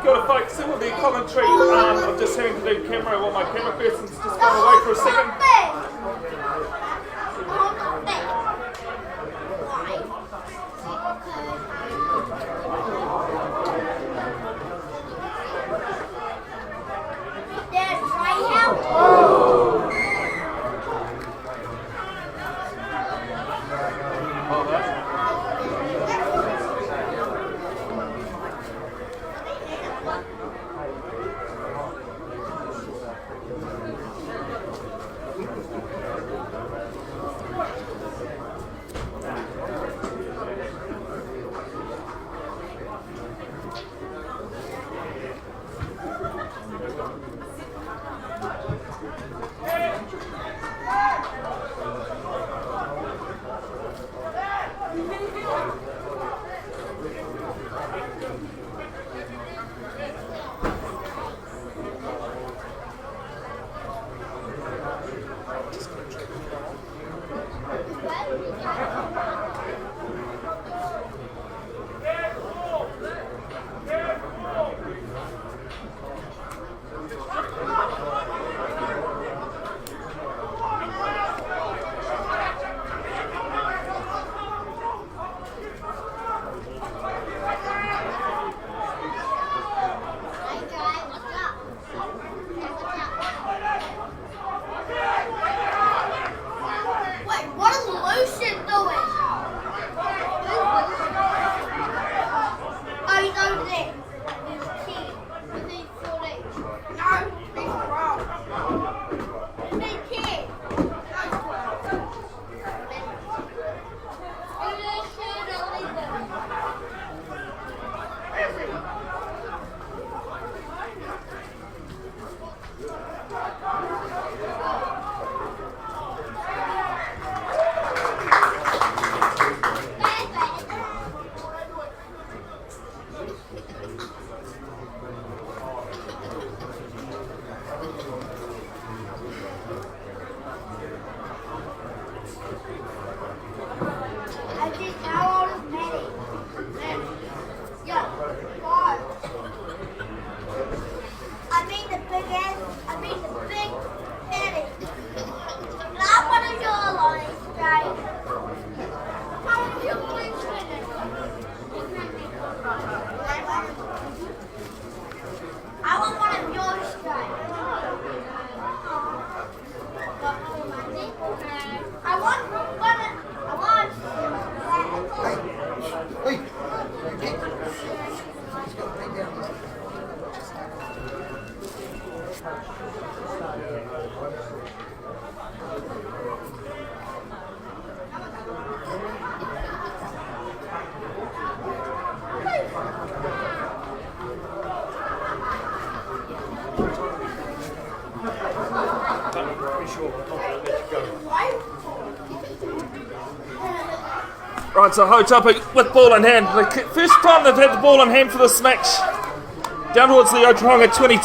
Got to folks, it will be commentary. I'm just having to do camera while my camera person's just gone away for a second. Right, so Hautapu with ball in hand. The first time they've had the ball in hand for this match. Down towards the Otorohanga 22.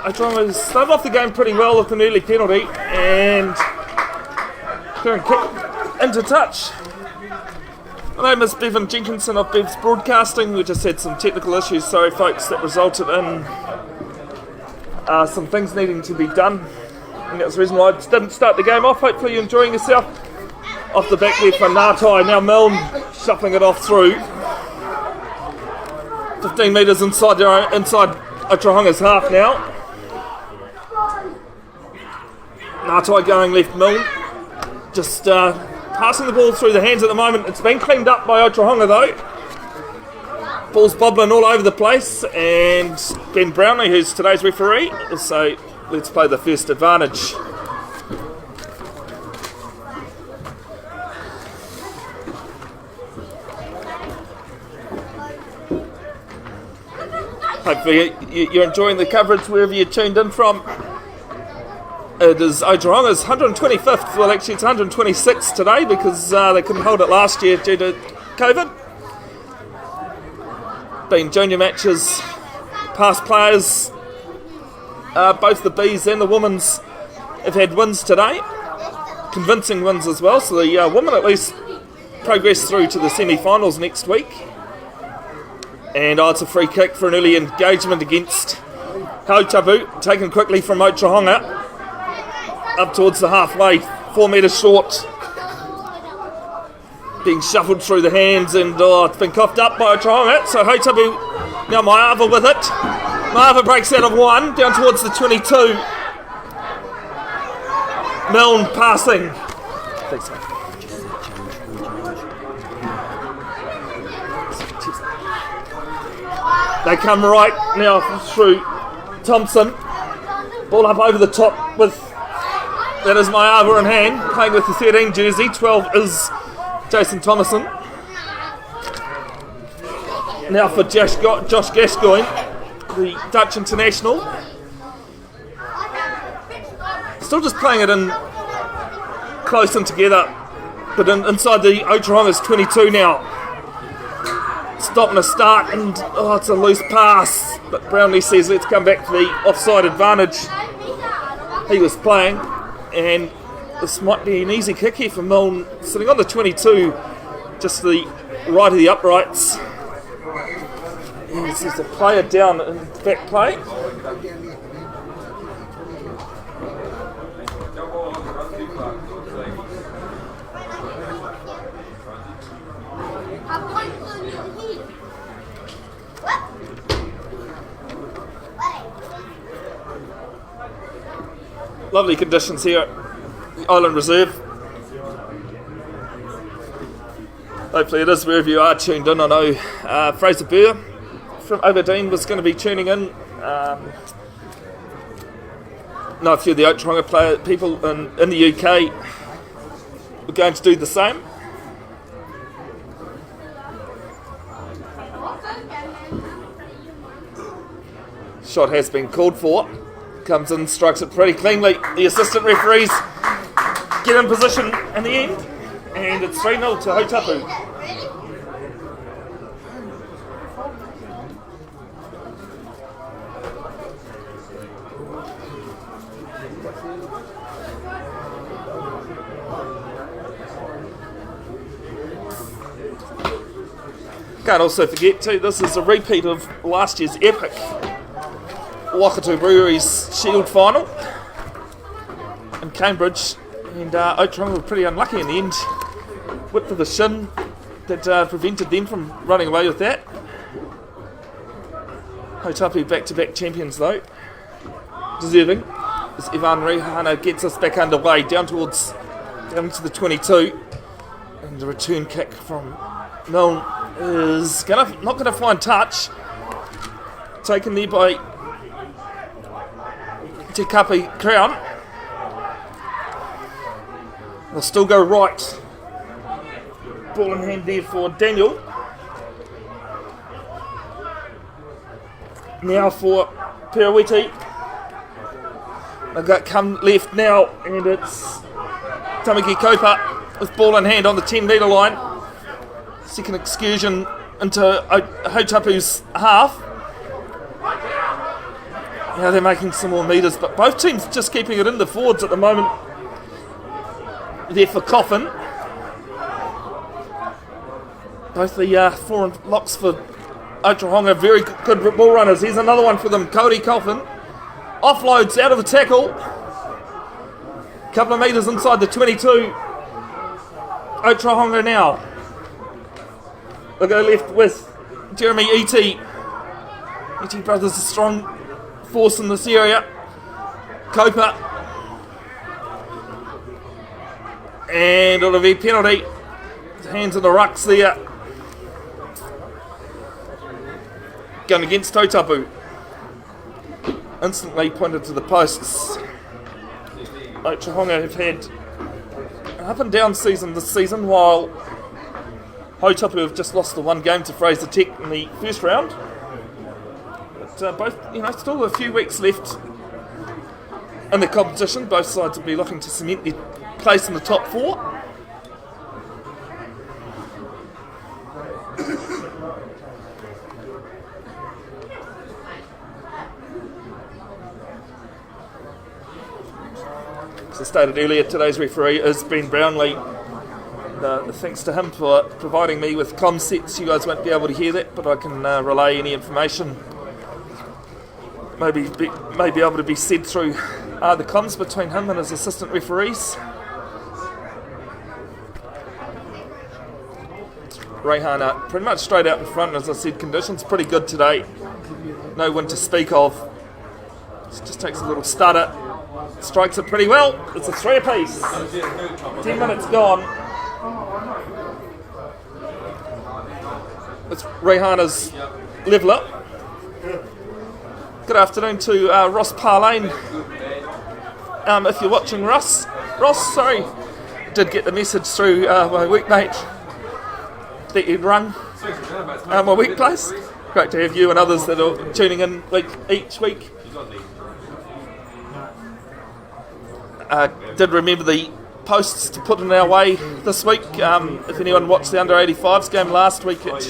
Otorohanga started off the game pretty well with an early penalty and clearing kick into touch. My name is Bevin Jenkinson of Bev's Broadcasting. We just had some technical issues, sorry folks, that resulted in some things needing to be done. And that's the reason why I didn't start the game off. Hopefully you're enjoying yourself. Off the back there for Ngātai, now Milne shuffling it off through. 15 metres inside Otorohanga's half now. Ngātai going left, Milne. Just passing the ball through the hands at the moment. It's been cleaned up by Otorohanga though. Ball's bobbling all over the place, and Ben Brownlee, who's today's referee, will say, let's play the first advantage. Hopefully you're enjoying the coverage wherever you're tuned in from. It is Otorohanga's 125th, well actually it's 126th today because they couldn't hold it last year due to COVID. Been junior matches past players, both the Bees and the Women's, have had wins today. Convincing wins as well. So the women at least progress through to the semi-finals next week. And it's a free kick for an early engagement against Hautapu, taken quickly from Otorohanga up towards the halfway, 4 metres short. Being shuffled through the hands, and it's been coughed up by Otorohanga. So Hautapu, now Maiava with it. Maiava breaks out of one, down towards the 22. Milne passing. Thanks, mate. They come right now through Thompson. Ball up over the top with, that is Maiava in hand, playing with the 13 jersey. 12 is Jason Thomason. Now for Josh Gascoigne, the Dutch international. Still just playing it in close and together, but inside the Otorohanga's 22 now. Stopping a start, and it's a loose pass, but Brownlee says let's come back to the offside advantage he was playing, and this might be an easy kick here for Milne, sitting on the 22, just to the right of the uprights. There's a player down in back play. Lovely conditions here at the Island Reserve. Hopefully it is wherever you are tuned in. I know Fraser Burr from Aberdeen was going to be tuning in. Know a few of the Otorohanga people in the UK were going to do the same. Shot has been called for. Comes in, strikes it pretty cleanly. The assistant referees get in position in the end, and it's 3-0 to Hautapu. Can't also forget too, this is a repeat of last year's epic Waikato Brewery's Shield final in Cambridge, and Otorohanga were pretty unlucky in the end. Whip to the shin that prevented them from running away with that. Hautapu back-to-back champions though, deserving, as Ivan Rihana gets us back underway down to the 22, and the return kick from Milne is not going to find touch, taken there by Te Kapi Crown. They'll still go right. Ball in hand there for Daniel. Now for Perawiti. They've got come left now, and it's Tamaki Kopa with ball in hand on the 10 metre line. Second excursion into Hautapu's half. Now they're making some more metres, but both teams just keeping it in the forwards at the moment. There for Coffin. Both the foreign locks for Otorohanga, very good ball runners. Here's another one for them, Cody Coffin. Offloads out of the tackle. Couple of metres inside the 22. Otorohanga now. They'll go left with Jeremy E.T. E.T. brothers, a strong force in this area. Copa. And it'll be penalty. Hands in the rucks there. Going against Hautapu. Instantly pointed to the posts. Otorohanga have had an up and down season this season, while Hautapu have just lost the one game to Fraser Tech in the first round. But both, still a few weeks left in the competition. Both sides will be looking to cement their place in the top four. As I stated earlier, today's referee is Ben Brownlee. Thanks to him for providing me with comm sets. You guys won't be able to hear that, but I can relay any information maybe be able to be said through the comms between him and his assistant referees. Reihana pretty much straight out in front. As I said, conditions pretty good today. No wind to speak of. Just takes a little stutter. Strikes it pretty well. It's a 3 apiece. 10 minutes gone. It's Reihana's leveller. Good afternoon to Ross Parlane. If you're watching, Ross, sorry, did get the message through my workmate that you'd rung my workplace. Great to have you and others that are tuning in each week. Did remember the posts to put in our way this week. If anyone watched the under-85s game last week at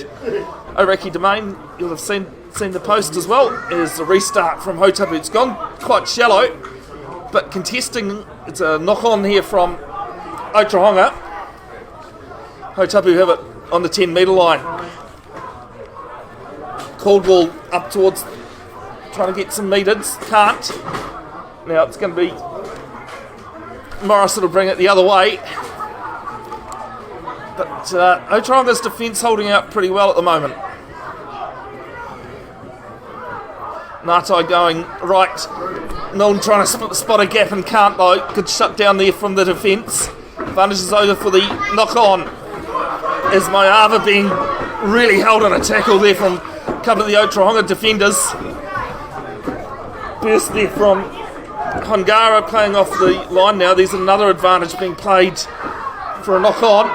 Oraki Domain, you'll have seen the post as well. As a restart from Hautapu. It's gone quite shallow, but contesting. It's a knock-on here from Otorohanga. Hautapu have it on the 10 metre line. Caldwell up towards, trying to get some metres, can't. Now it's going to be Morris that'll bring it the other way. But Otoronga's defence holding out pretty well at the moment. Ngatai going right. Milne trying to spot a gap and can't though. Good shut down there from the defence. Advantage is over for the knock-on. As Maiava being really held on a tackle there from a couple of the Otorohanga defenders. Burst there from Hongara playing off the line now. There's another advantage being played for a knock-on.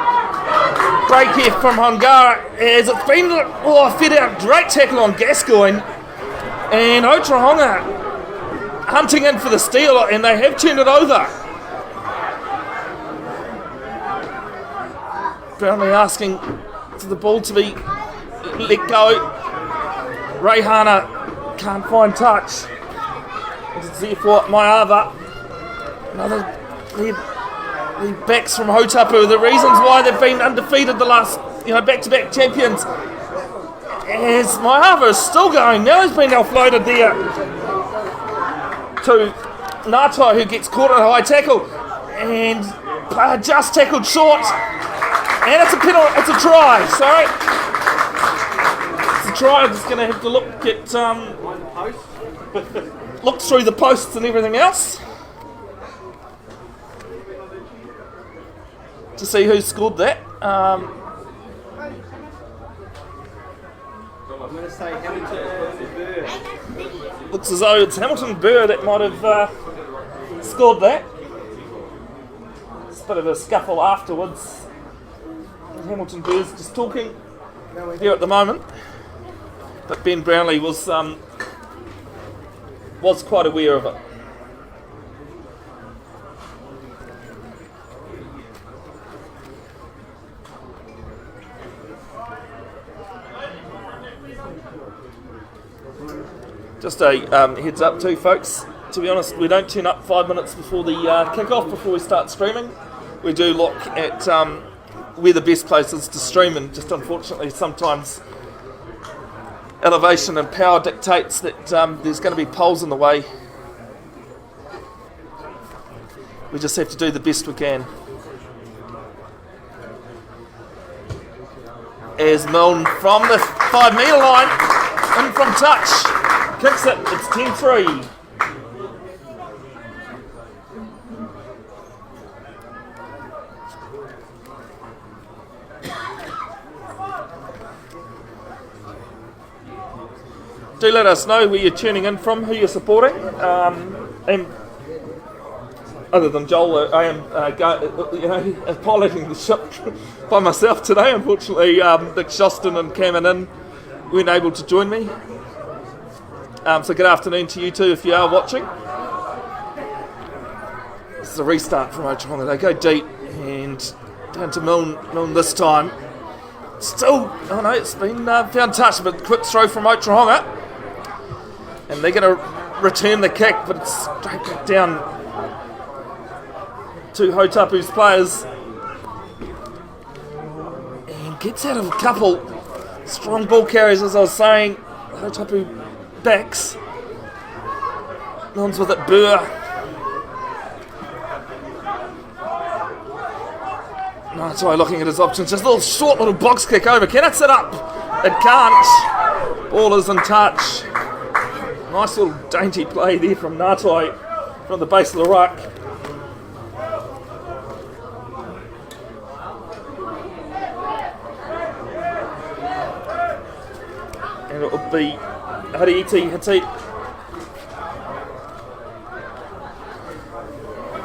Break here from Hongara as it's been fed out. Great tackle on Gascoigne. And Otorohanga hunting in for the steal, and they have turned it over. Brownlee asking for the ball to be let go. Reihana can't find touch. It's there for Maiava. Another the backs from Hautapu. The reasons why they've been undefeated the last, back-to-back champions. As Maiava is still going. Now he's been offloaded there to Ngatai, who gets caught on a high tackle. And player just tackled short. And it's a penalty. It's a try. Sorry. It's a try. I'm just going to have to look through the posts and everything else to see who scored that. I'm going to say Hamilton Burr. Looks as though it's Hamilton Burr that might have scored that. It's a bit of a scuffle afterwards. Hamilton Burr's just talking here at the moment. But Ben Brownlee was quite aware of it. Just a heads up too, folks. To be honest, we don't turn up 5 minutes before the kick-off, before we start streaming. We do look at where the best place is to stream, and just unfortunately sometimes elevation and power dictates that there's going to be poles in the way. We just have to do the best we can. As Milne from the 5 metre line, in from touch, kicks it, it's 10-3. Do let us know where you're tuning in from, who you're supporting. And other than Joel, I am piloting the ship by myself today. Unfortunately, Nick Shoston and Cameron weren't able to join me. So good afternoon to you too if you are watching. This is a restart from Otorohanga. They go deep and down to Milne this time. Still, it's been found touch, but quick throw from Otorohanga. And they're going to return the kick, but it's straight back down to Hautapu's players. And gets out of a couple. Strong ball carriers, as I was saying. Hautapu backs. Nons with it, Burr. Natai looking at his options. Just a little short little box kick over. Can it sit up? It can't. Ball is in touch. Nice little dainty play there from Natai from the base of the ruck. And it will be Hariiti Hati.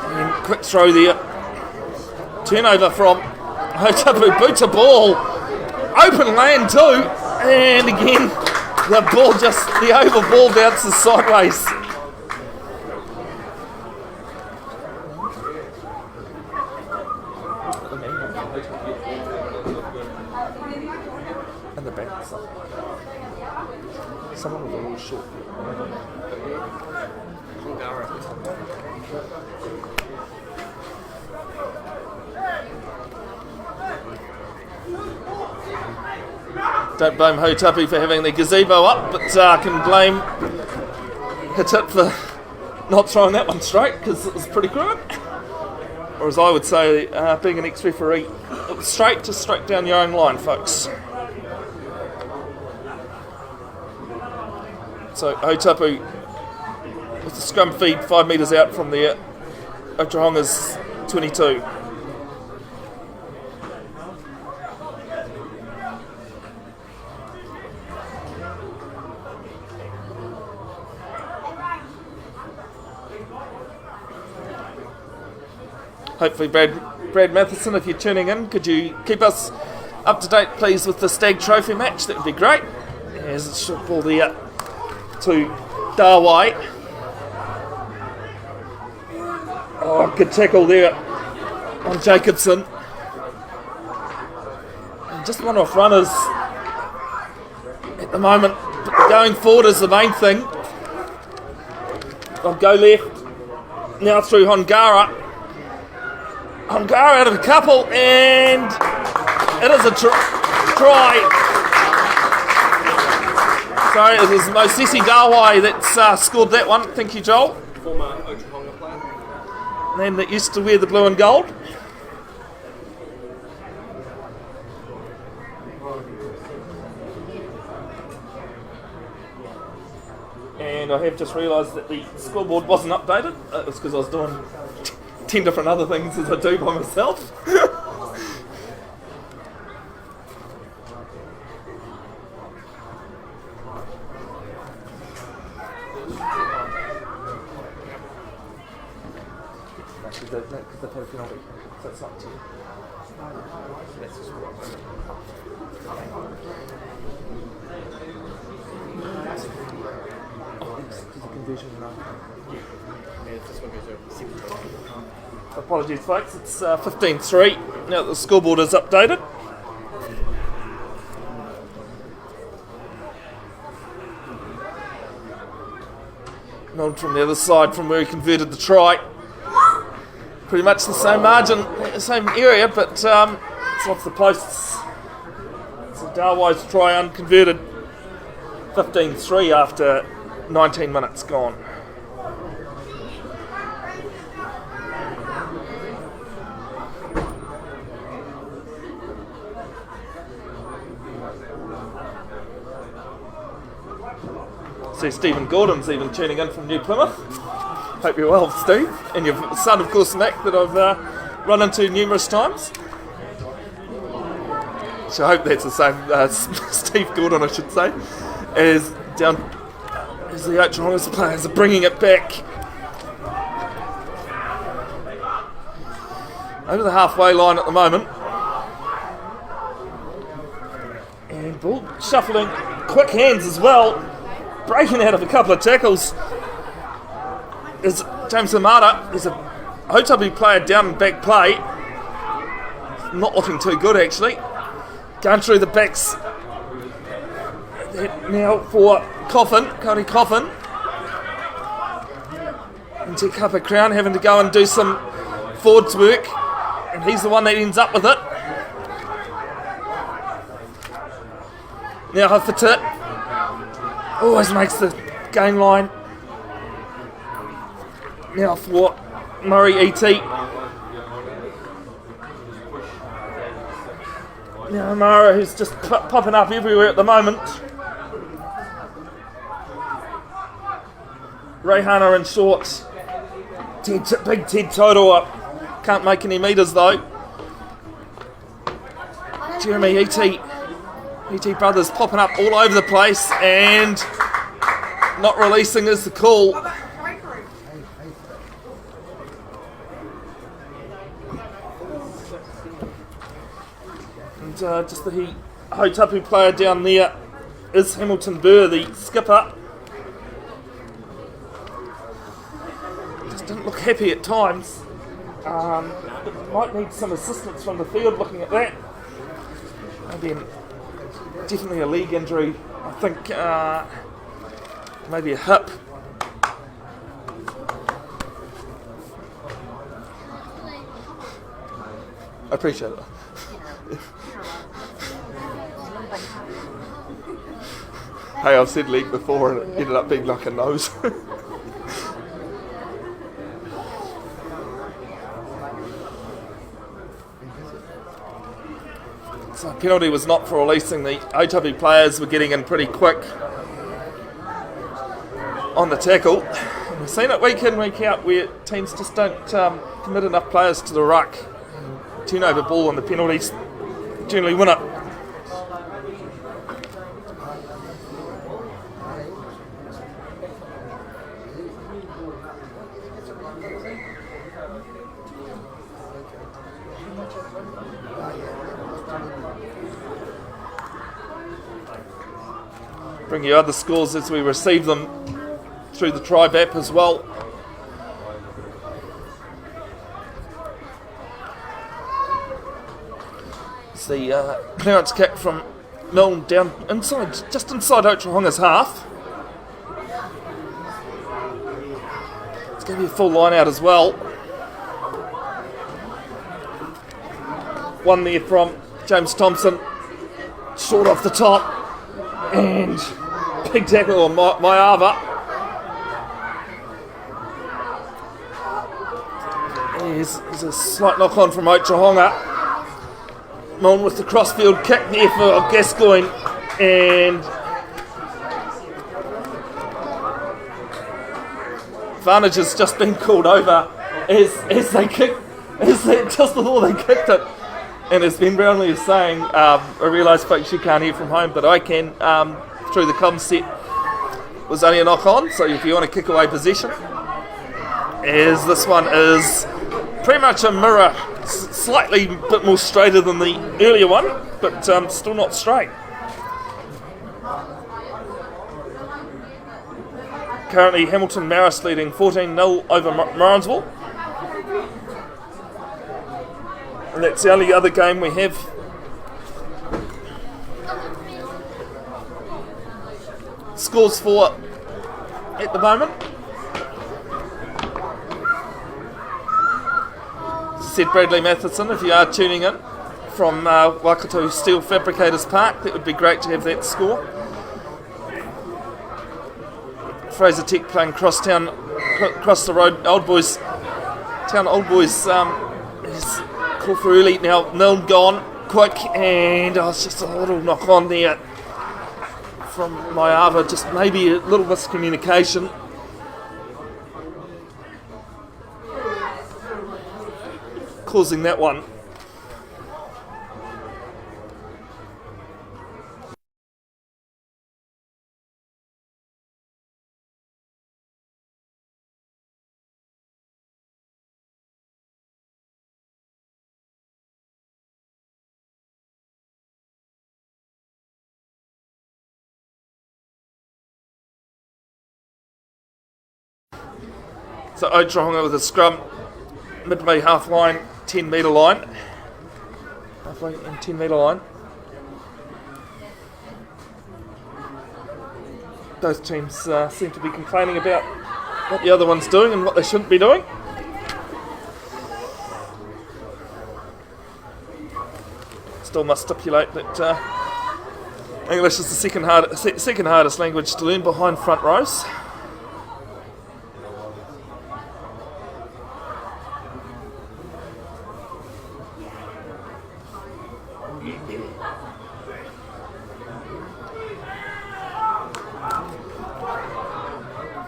And quick throw there. Turnover from Hautapu. Boots a ball. Open land too. And again, the oval ball bounces sideways. And the back. Someone with a little short. Don't blame Hautapu for having the gazebo up, but can blame Hitit for not throwing that one straight, because it was pretty good. Or as I would say, being an ex-referee, it was straight down your own line, folks. So Hautapu with the scrum feed 5 metres out from the Otorohanga's 22. Hopefully Brad Matheson, if you're tuning in, could you keep us up to date please with the Stag Trophy match? That would be great. There's a short ball there to Dawai. Oh, good tackle there on Jenkinson. And just one off runners at the moment, but going forward is the main thing. I'll go left, now through Hongara. Hongara out of a couple, and it is a try. Sorry, it was Mosisi Dawai that's scored that one. Thank you, Joel. Former Otorohanga player. Man that used to wear the blue and gold. And I have just realised that the scoreboard wasn't updated. It was because I was doing 10 different other things as I do by myself. Because they've had a penalty, so it's not 10. Apologies folks, it's 15-3 now that the scoreboard is updated. And on from the other side from where he converted the try. Pretty much the same margin, same area, but it's off the posts. So Dawai's try unconverted. 15-3 after 19 minutes gone. See Stephen Gordon's even tuning in from New Plymouth. Hope you're well, Steve. And your son, of course, Mac, that I've run into numerous times. So I hope that's the same, Steve Gordon, I should say, as the Otorohanga's players are bringing it back. Over the halfway line at the moment. And ball shuffling, quick hands as well. Breaking out of a couple of tackles is James Amata. There's a Hautapu player down in back play. Not looking too good actually. Going through the backs now for Cody Coffin. And Te Kapa Crown having to go and do some forwards work, and he's the one that ends up with it. Now Hautapu always makes the game line. Now for Murray E.T. Now Mara, who's just popping up everywhere at the moment. Rehana in short. Big Ted total up. Can't make any metres though. Jeremy E.T. brothers popping up all over the place and not releasing is the call. And just the Hautapu player down there is Hamilton Burr, the skipper. Just didn't look happy at times. Might need some assistance from the field looking at that. Maybe definitely a leg injury. I think maybe a hip. I appreciate it. Hey, I've said leg before and it ended up being like a nose. So penalty was not for releasing. The Hautapu players were getting in pretty quick on the tackle. And we've seen it week in, week out where teams just don't commit enough players to the ruck. Turn over ball and the penalties generally win it. Bring you other scores as we receive them through the Tribe app as well. It's the clearance kick from Milne down inside, just inside Otorohanga's half. It's going to be a full line out as well. One there from James Thompson, short off the top. And big tackle on Maiava. There's a slight knock on from Otorohanga. Milne with the crossfield kick there for Gascoigne. And advantage has just been called over as they just before they kicked it. And as Ben Brownlee is saying, I realise folks you can't hear from home, but I can through the comm set. Was only a knock on, so if you want to kick away possession, as this one is pretty much a mirror, slightly bit more straighter than the earlier one, but still not straight. Currently Hamilton Marist leading 14-0 over Morrinsville. And that's the only other game we have. Scores for at the moment. Said Bradley Matheson, if you are tuning in from Waikato Steel Fabricators Park, that would be great to have that score. Fraser Tech playing cross the road. Old Boys is called for early. Now Milne gone quick, and it's just a little knock on there from Maiava, just maybe a little miscommunication. Causing that one. So Otorohanga with a scrum, midway half line, 10 metre line. Halfway and 10 metre line. Both teams seem to be complaining about what the other one's doing and what they shouldn't be doing. still must stipulate that English is the second hardest language to learn behind front rows.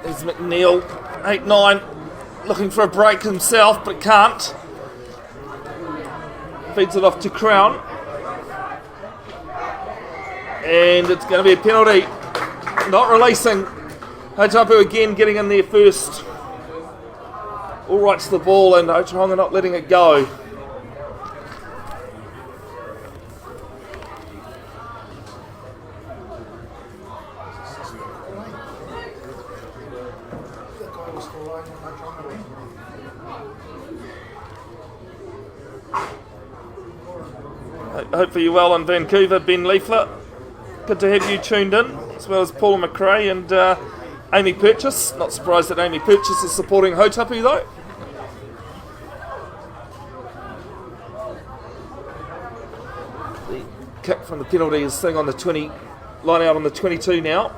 There's McNeil, 8-9, looking for a break himself, but can't. Feeds it off to Crown. And it's going to be a penalty. Not releasing. Hautapu again getting in there first. All right to the ball, and Otorohanga not letting it go. Hope for you well in Vancouver, Ben Leafler. Good to have you tuned in, as well as Paul McRae and Amy Purchase. Not surprised that Amy Purchase is supporting Hautapu though. The kick from the penalty is sitting on the 20, line out on the 22 now.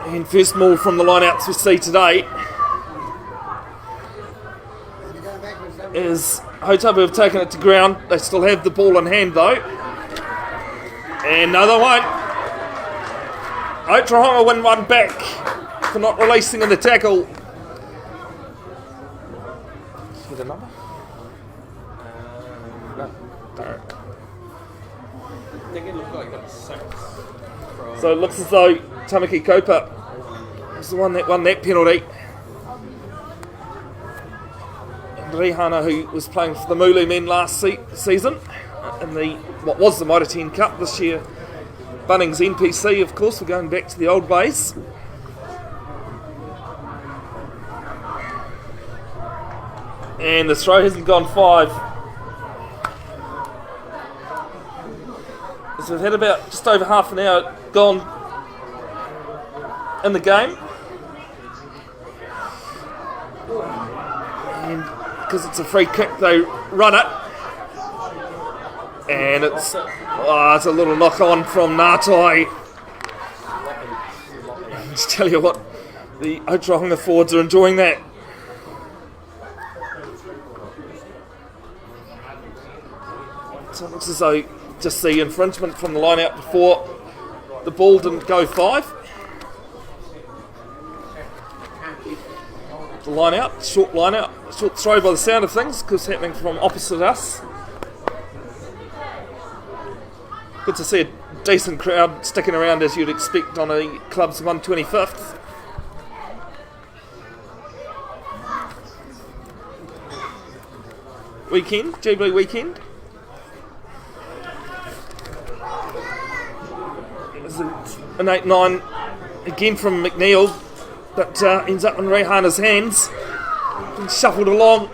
And first maul from the line-outs we see today is Hautapu have taken it to ground. They still have the ball in hand though. And no, they won't. Otorohanga win one back for not releasing in the tackle. With a number? No, don't. I think it looked like that was 6. So it looks as though Tamaki Kopa was the one that won that penalty. Rehana, who was playing for the Mulu men last season in what was the Mitre 10 Cup this year. Bunnings NPC, of course, we're going back to the old ways. And the throw hasn't gone 5. So we've had about just over half an hour gone in the game. And because it's a free kick, they run it. And it's a little knock on from Ngātai. Just tell you what, the Otorohanga forwards are enjoying that. So it looks as though just the infringement from the line out before the ball didn't go 5. The line out, short throw by the sound of things, because happening from opposite us. Good to see a decent crowd sticking around as you'd expect on a club's 125th. Weekend, Jubilee weekend. It's an 8-9 again from McNeil, but ends up in Rehana's hands. Been shuffled along.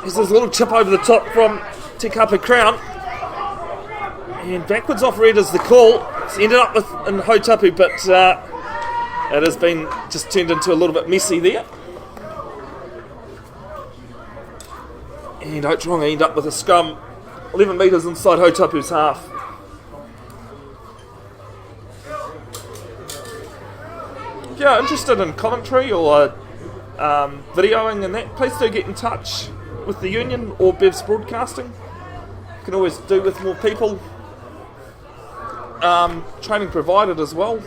There's this little chip over the top from Te Kapa Crown. And backwards off red is the call. It's ended up in Hautapu, but it has been just turned into a little bit messy there. And Otorohanga end up with a scrum 11 metres inside Hautapu's half. If you're interested in commentary or videoing and that, please do get in touch with the union or Bev's Broadcasting. You can always do with more people. Training provided as well.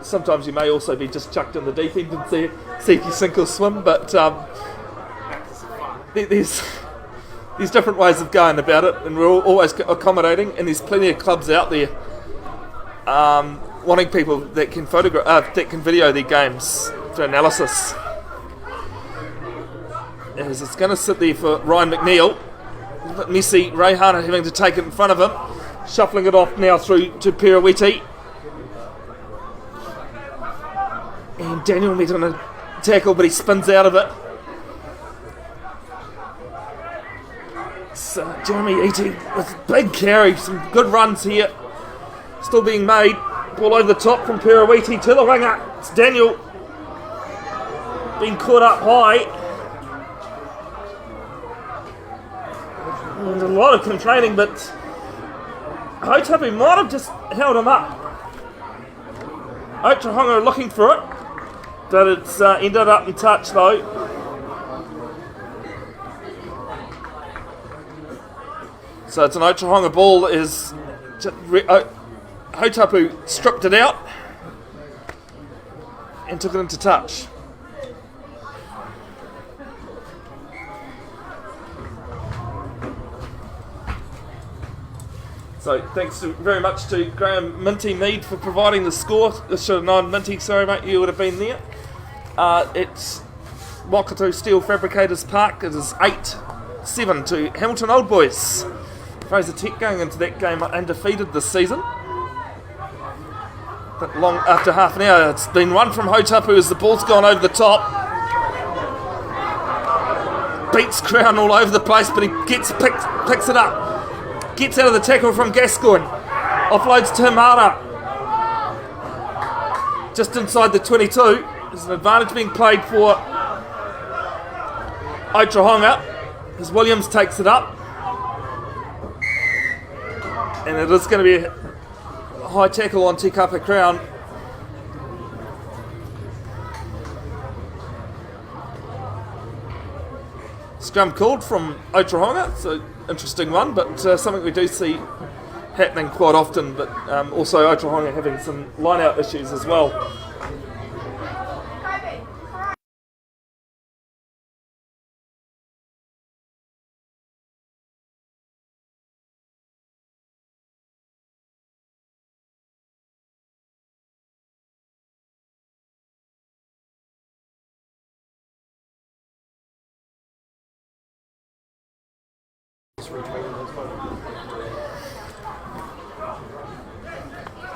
Sometimes you may also be just chucked in the deep end and see if you sink or swim, but there's different ways of going about it, and we're always accommodating, and there's plenty of clubs out there wanting people that can that can video their games for analysis. As it's going to sit there for Ryan McNeil. A bit messy, Rehana having to take it in front of him. Shuffling it off now through to Perawiti. And Daniel met on a tackle, but he spins out of it. So Jeremy Eaty with big carry, some good runs here. Still being made. Ball over the top from Perawiti to the winger. It's Daniel being caught up high. And a lot of complaining, but Hautapu might have just held him up. Otorohanga are looking for it, but it's ended up in touch though. So it's an Otorohanga ball. Hautapu stripped it out and took it into touch. So thanks very much to Graham Minty Mead for providing the score. This should have known Minty, sorry mate, you would have been there. It's Waikato Steel Fabricators Park. It is 8-7 to Hamilton Old Boys. Fraser Tech going into that game undefeated this season. But long after half an hour, it's been one from Hautapu as the ball's gone over the top. Beats Crown all over the place, but he picks it up. Gets out of the tackle from Gascoigne. Offloads to Himara. Just inside the 22. There's an advantage being played for Otorohanga as Williams takes it up. And it is going to be a high tackle on Te Kapa Crown. Scrum called from Otorohanga. It's an interesting one, but something we do see happening quite often. But also Otorohanga having some line-out issues as well.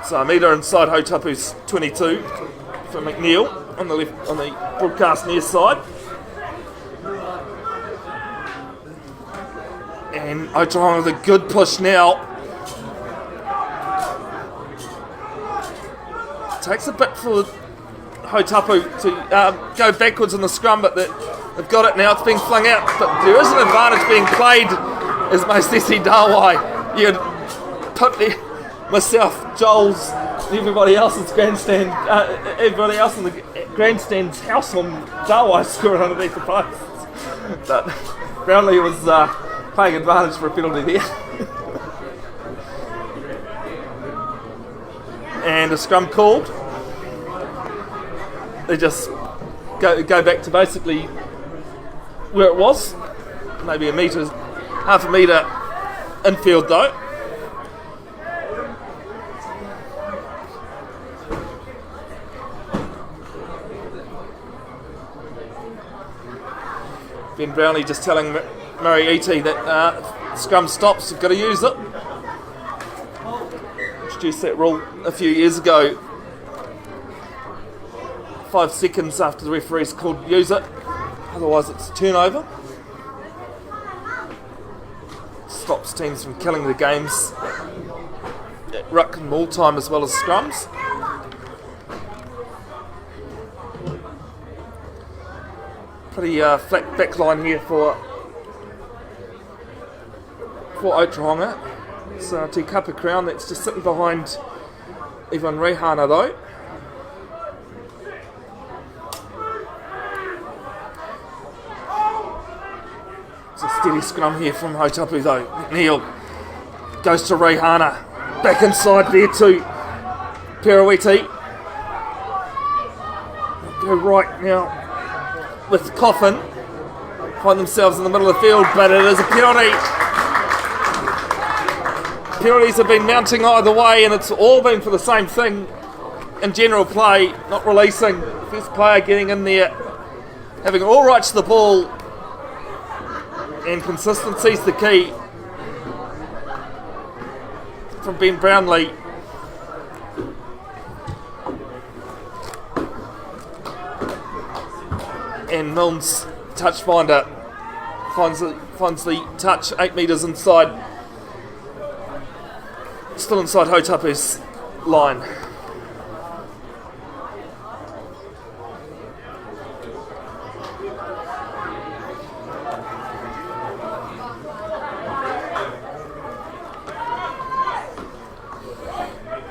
So a metre inside Hautapu's 22 for McNeil on the left, on the broadcast near side. And Otorohanga with a good push now. Takes a bit for Hautapu to go backwards in the scrum, but they've got it now. It's being flung out, but there is an advantage being played as Maisesi Dawai. You'd put myself, Joel's, and everybody else's grandstand, everybody else in the grandstand's house on Dawai scoring underneath the posts. But Brownlee was playing advantage for a penalty there. And a scrum called. They just go back to basically where it was. Maybe half a metre infield though. Ben Brownlee just telling Murray Iti that scrum stops, you've got to use it. Introduced that rule a few years ago. 5 seconds after the referee's called use it, otherwise it's a turnover. Stops teams from killing the games at ruck and maul time as well as scrums. Pretty flat back line here for Otorohanga. So Te Kapa Crown, that's just sitting behind Ivan Rehana though. It's a steady scrum here from Hautapu though. McNeil goes to Rehana. Back inside there to Perawiti. Go right now with Coffin. Find themselves in the middle of the field, but it is a penalty. Penalties have been mounting either way, and it's all been for the same thing in general play, not releasing. First player getting in there, having all rights to the ball, and consistency is the key from Ben Brownlee. And Milne's touch finder finds the touch 8 metres inside, still inside Hautapu's line.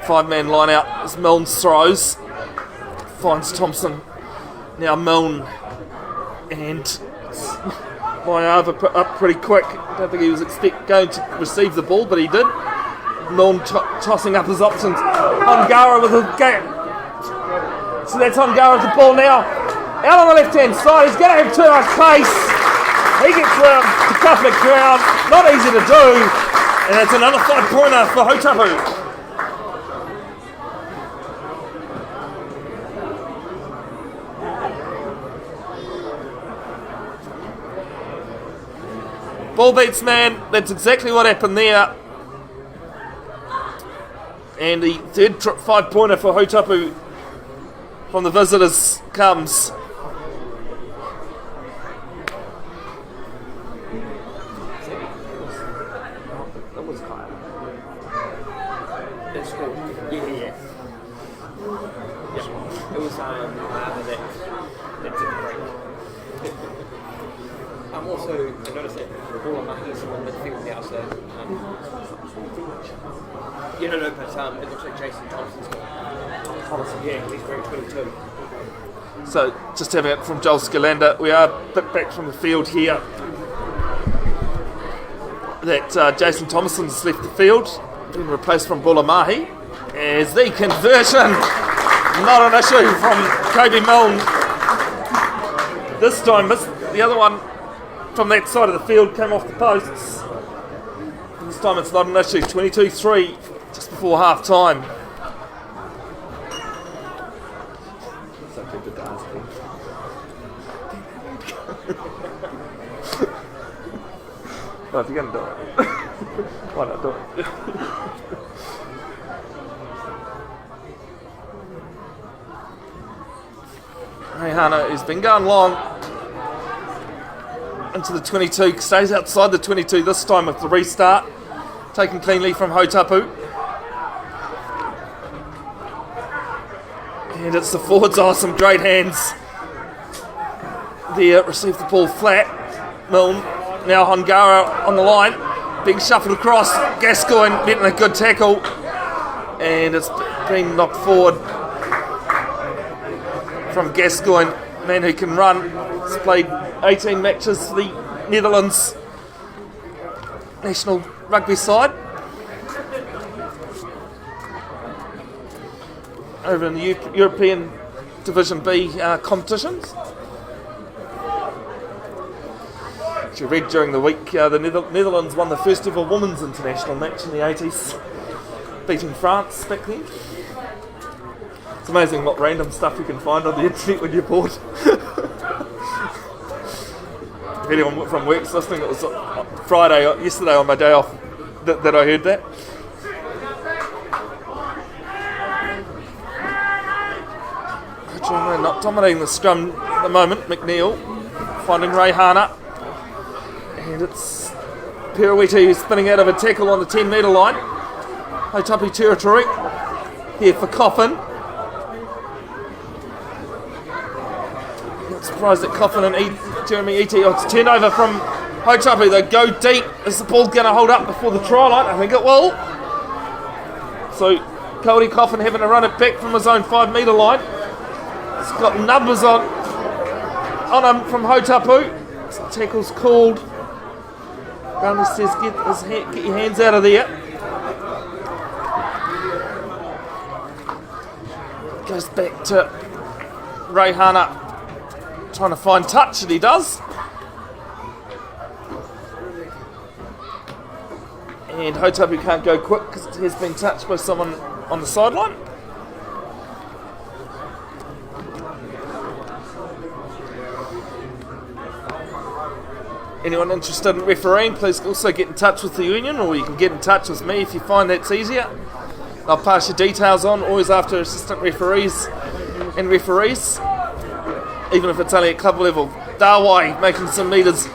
5-man line out as Milne throws. Finds Thompson. Now Milne and Maiava put up pretty quick. I don't think he was going to receive the ball, but he did. Milne tossing up his options. Hongara with a game. So that's Hongara with the ball now. Out on the left-hand side. He's going to have too much pace. He gets to cut the ground. Not easy to do. And it's another 5-pointer for Hautapu. Ball beats man, that's exactly what happened there. And the third 5-pointer for Hautapu from the visitors comes. That was high. That's cool. Yeah. It was that's a break. Also, I noticed that all of Mahi is on the midfield now, so but it looks like Jason Thompson's got he's wearing 22. So, just having it from Joel Skulander, we are a bit back from the field here. That Jason Thompson's left the field, being replaced from Bula Mahi, as the conversion, not an issue from Kobe Milne. This time, the other one from that side of the field came off the posts. This time it's not an issue. 22-3 just before half time. Well, if you're going to do it, why not do it? Reihana has been going long. Into the 22, stays outside the 22 this time with the restart. Taken cleanly from Hautapu. And it's the forwards, some great hands. There, receive the ball flat. Milne, now Hongara on the line. Being shuffled across. Gascoigne getting a good tackle. And it's been knocked forward from Gascoigne. Man who can run. He's played 18 matches for the Netherlands national rugby side. Over in the European Division B competitions. Actually read during the week the Netherlands won the first ever women's international match in the 80s, beating France back then. It's amazing what random stuff you can find on the internet when you're bored. If anyone from work's listening, it was yesterday on my day off that I heard that. Not dominating the scrum at the moment. McNeil finding Reihana. And it's Perawiti who's spinning out of a tackle on the 10-metre line. Hautapu territory. Here for Coffin. Not surprised that Coffin and Jeremy Iti. It's a turnover from Hautapu. They go deep. Is the ball going to hold up before the try line? I think it will. So Cody Coffin having to run it back from his own 5-metre line. He's got numbers on him from Hautapu. So tackle's called. Gunner says get your hands out of there. Goes back to Reihana. Trying to find touch, and he does. And Hautapu can't go quick because it has been touched by someone on the sideline. Anyone interested in refereeing, please also get in touch with the union, or you can get in touch with me if you find that's easier. I'll pass your details on, always after assistant referees and referees, even if it's only at club level. Dawai making some metres,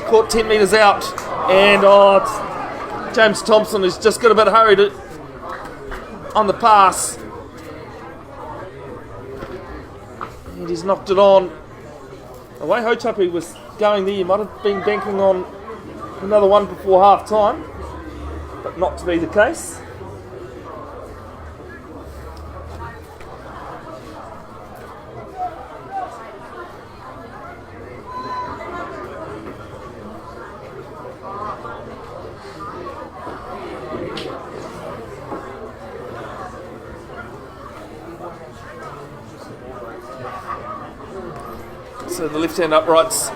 caught 10 metres out, and it's James Thompson who's just got a bit hurried on the pass. And he's knocked it on. The way Hautapu was going there, you might have been banking on another one before half time, but not to be the case. So the left-hand uprights,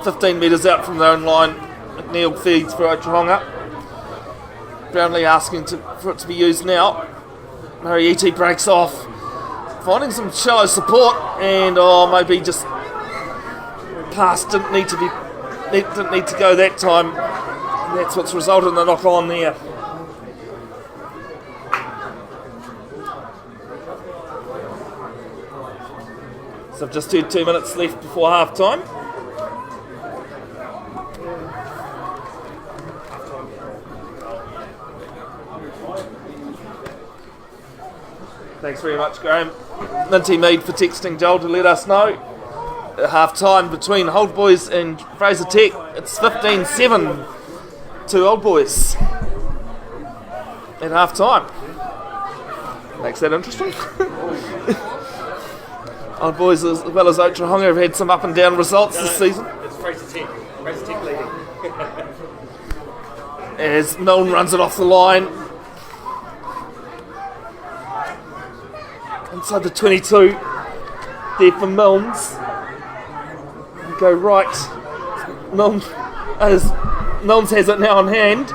15 metres out from their own line. McNeil feeds for Otorohanga. Brownlee asking for it to be used now. Mariiti breaks off, finding some shallow support, and maybe just pass didn't need to go that time. And that's what's resulted in the knock on there. So I've just had 2 minutes left before half time. Thanks very much, Graham. Minty Mead for texting Joel to let us know. At half time between Old Boys and Fraser Tech, it's 15-7 to Old Boys at half time. Makes that interesting. Old Boys as well as Otorohanga have had some up and down results this season. It's Fraser Tech. Fraser Tech leading. As Milne runs it off the line. Inside the 22 there for Milnes. Go right. Milnes has it now on hand.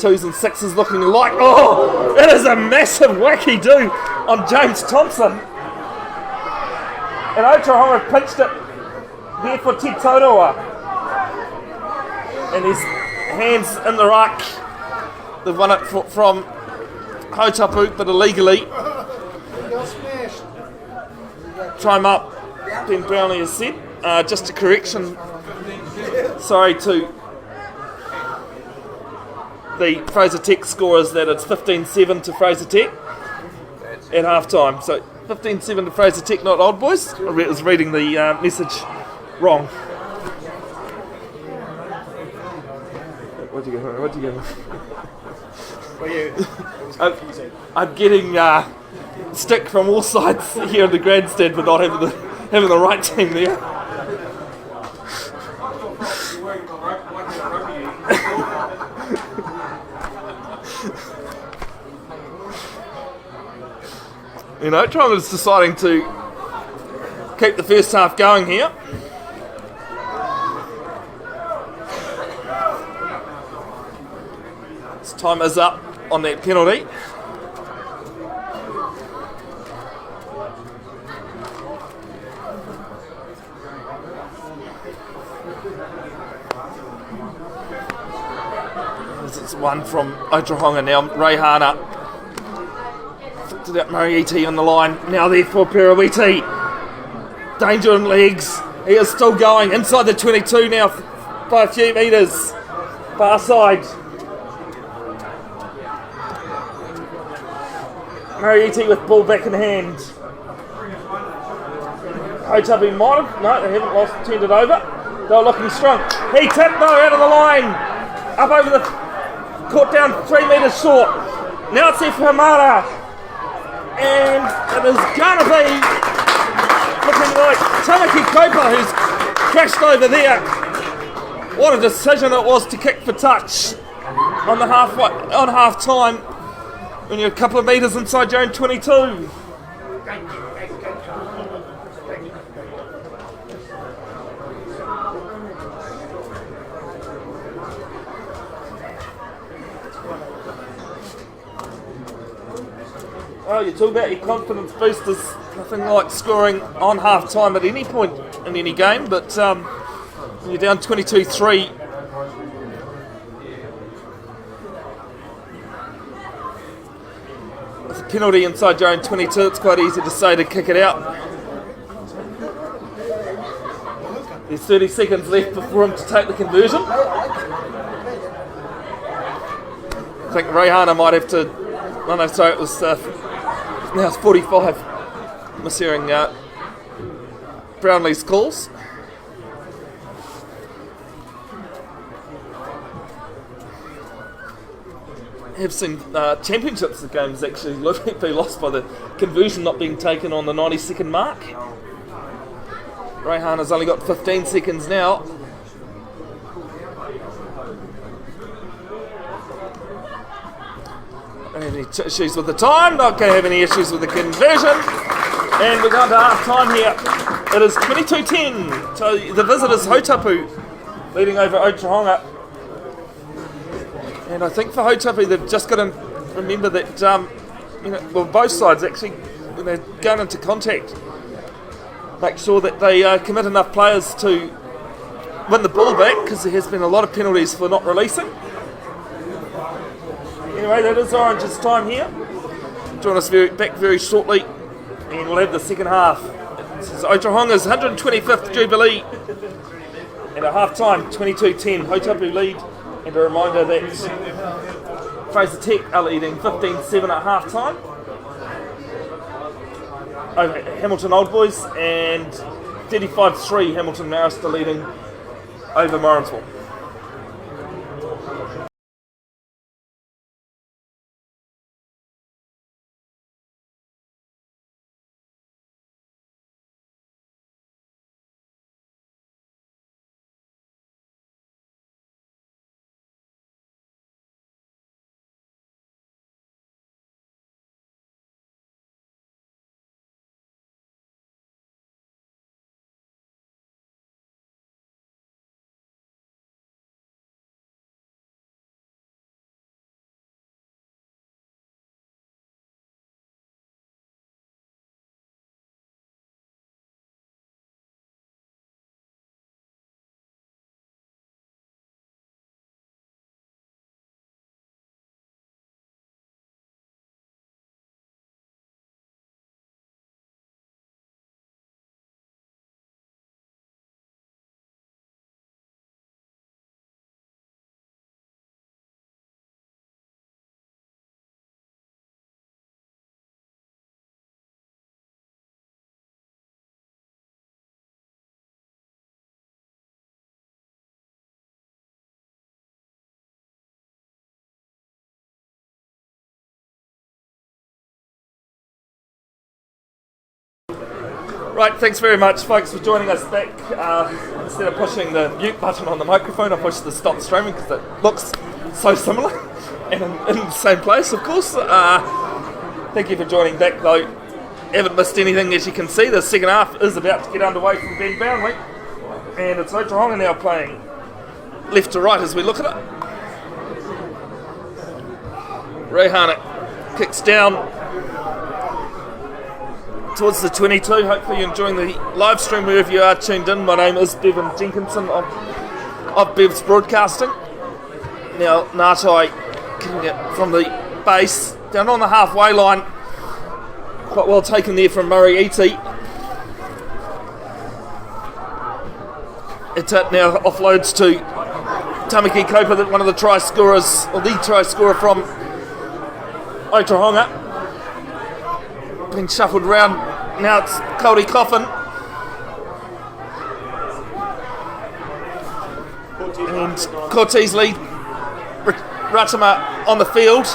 2s and 6s looking like. Oh, it is a massive wacky do on James Thompson. And Otorohanga pinched it there for Ted Toroa. And his hands in the ruck. They've won it from Hautapu, but illegally. Time up, Ben Brownlee has said. Just a correction, sorry to the Fraser Tech scorers, that it's 15-7 to Fraser Tech at half time. So 15-7 to Fraser Tech, not Old Boys. I was reading the message wrong. What'd you get? I'm getting stick from all sides here in the grandstand for not having the right team there. You know, Otorohanga's deciding to keep the first half going here. His time is up on that penalty. It's one from Otorohanga now. Reihana flicked it out. Mariiti on the line. Now there for Perawiti. Danger in legs. He is still going inside the 22 now by a few metres. Far side. Mariiti with ball back in hand. Hautapu might have. No, they haven't turned it over. They're looking strong. He tipped though out of the line. Up over the. Caught down 3 metres short. Now it's there for Hamara. And it is going to be looking like Tamaki Kopa, who's crashed over there. What a decision it was to kick for touch on half time when you're a couple of metres inside your own 22. Oh, you talk about your confidence boosters. Nothing like scoring on half time at any point in any game, but when you're down 22-3. With a penalty inside your own 22, it's quite easy to say to kick it out. There's 30 seconds left for him to take the conversion. I think Reihana might have to. Oh no, sorry, it was. Now it's 45. Mishearing Brownlee's calls. Have seen championships of games actually be lost by the conversion not being taken on the 90-second mark. Reihana's only got 15 seconds now. Any issues with the time, not going to have any issues with the conversion. And we're going to half time here. It is 22-10. So the visitors Hautapu leading over Otorohanga. And I think for Hautapu they've just got to remember that both sides actually, when they're going into contact, make sure that they commit enough players to win the ball back, because there has been a lot of penalties for not releasing. Anyway, that is Orange's time here. Join us back very shortly, and we'll have the second half. This is Otorohanga's 125th Jubilee, and at half time 22-10, Hautapu lead, and a reminder that Fraser Tech are leading 15-7 at half time over Hamilton Old Boys, and 35-3 Hamilton Marist leading over Morrinsville. Right, thanks very much, folks, for joining us back. Instead of pushing the mute button on the microphone, I pushed the stop streaming because it looks so similar and in the same place, of course. Thank you for joining back, though. Haven't missed anything, as you can see. The second half is about to get underway from Ben Bownley, and it's Otorohanga now playing left to right as we look at it. Reihana kicks down towards the 22. Hopefully you're enjoying the live stream wherever you are tuned in. My name is Bevin Jenkinson of Bev's Broadcasting. Now Ngatai kicking it from the base down on the halfway line. Quite well taken there from Murray Iti. It's it now offloads to Tamaki Kopa, one of the try scorers, or the try scorer from Otorohanga. Been shuffled round. Now it's Cody Coffin. And Cortez lead Ratama on the field.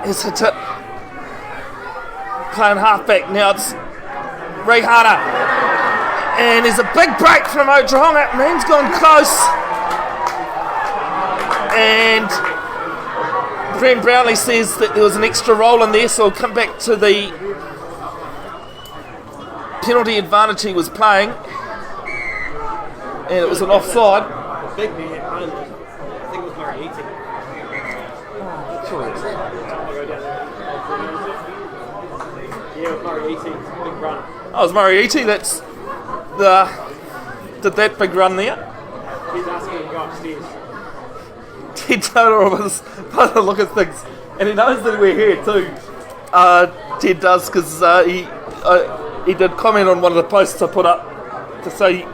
Has hit it. Playing halfback. Now it's Reihana. And there's a big break from Otorohanga. Man's gone close. And Brent Brownlee says that there was an extra roll in there, so we'll come back to the penalty advantage he was playing. And it was an offside. Big man, I think it was Murray Iti. Yeah, it was Murray Iti. Big run. Oh, it was Murray Iti that's did that big run there. He's asking to go upstairs. Ted Taylor was by the look of things, and he knows that we're here too. Ted does, because he did comment on one of the posts I put up to say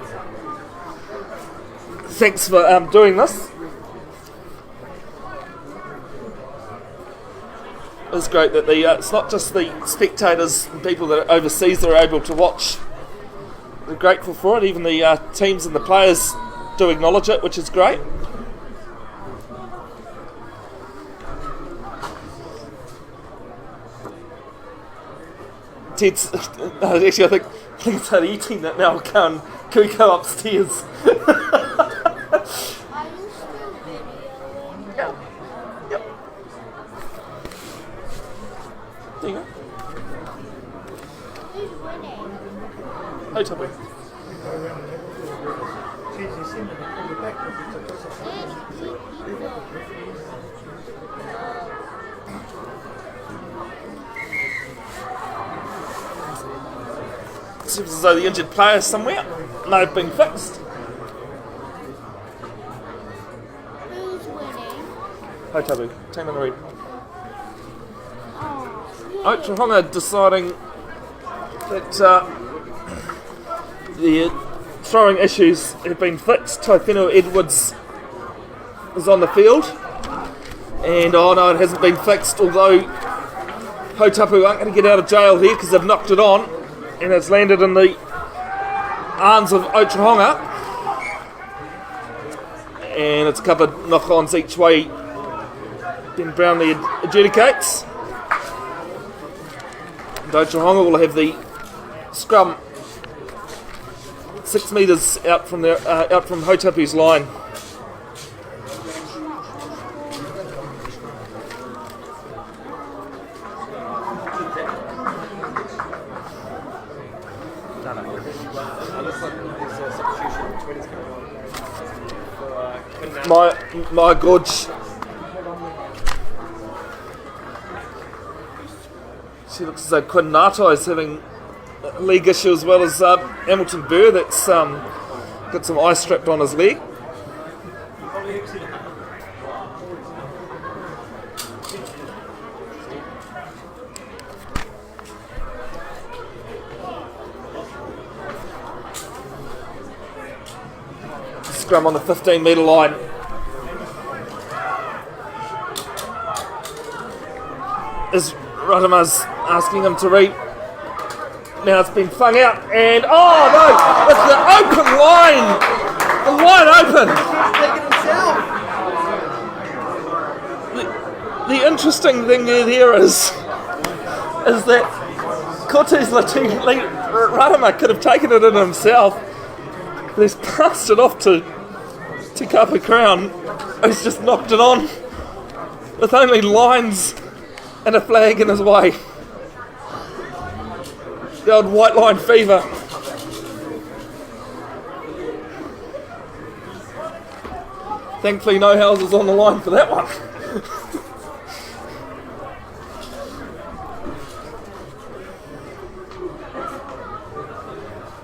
thanks for doing this. It's great that it's not just the spectators and people that are overseas that are able to watch. They're grateful for it. Even the teams and the players do acknowledge it, which is great. Ted's actually, I think it's that eating that now can we go upstairs? Are you still videoing? Yep. Hautapu. Seems as though the injured player is somewhere. No, they've been fixed. Who's winning? Hautapu, team in the red. Oh, Otorohanga deciding that the throwing issues have been fixed. Taipino Edwards is on the field. And oh no, it hasn't been fixed, although Hautapu aren't going to get out of jail here because they've knocked it on. And it's landed in the arms of Otorohanga. And it's a couple of knock-ons each way. Ben Brownlee adjudicates. And Otorohanga will have the scrum 6 metres out from Hautapu's line. My gorge. She looks as though Quinn Natai is having a leg issue as well as Hamilton Burr that's got some ice strapped on his leg. Scrum on the 15-metre line. As Radamar's asking him to read. Now it's been flung out, and oh no! It's the open line! The line open! The interesting thing there is that Cortez Radamar could have taken it in himself, but he's passed it off to Kapa Crown, who's just knocked it on with only lines and a flag in his way. The old white line fever. Thankfully no houses on the line for that one.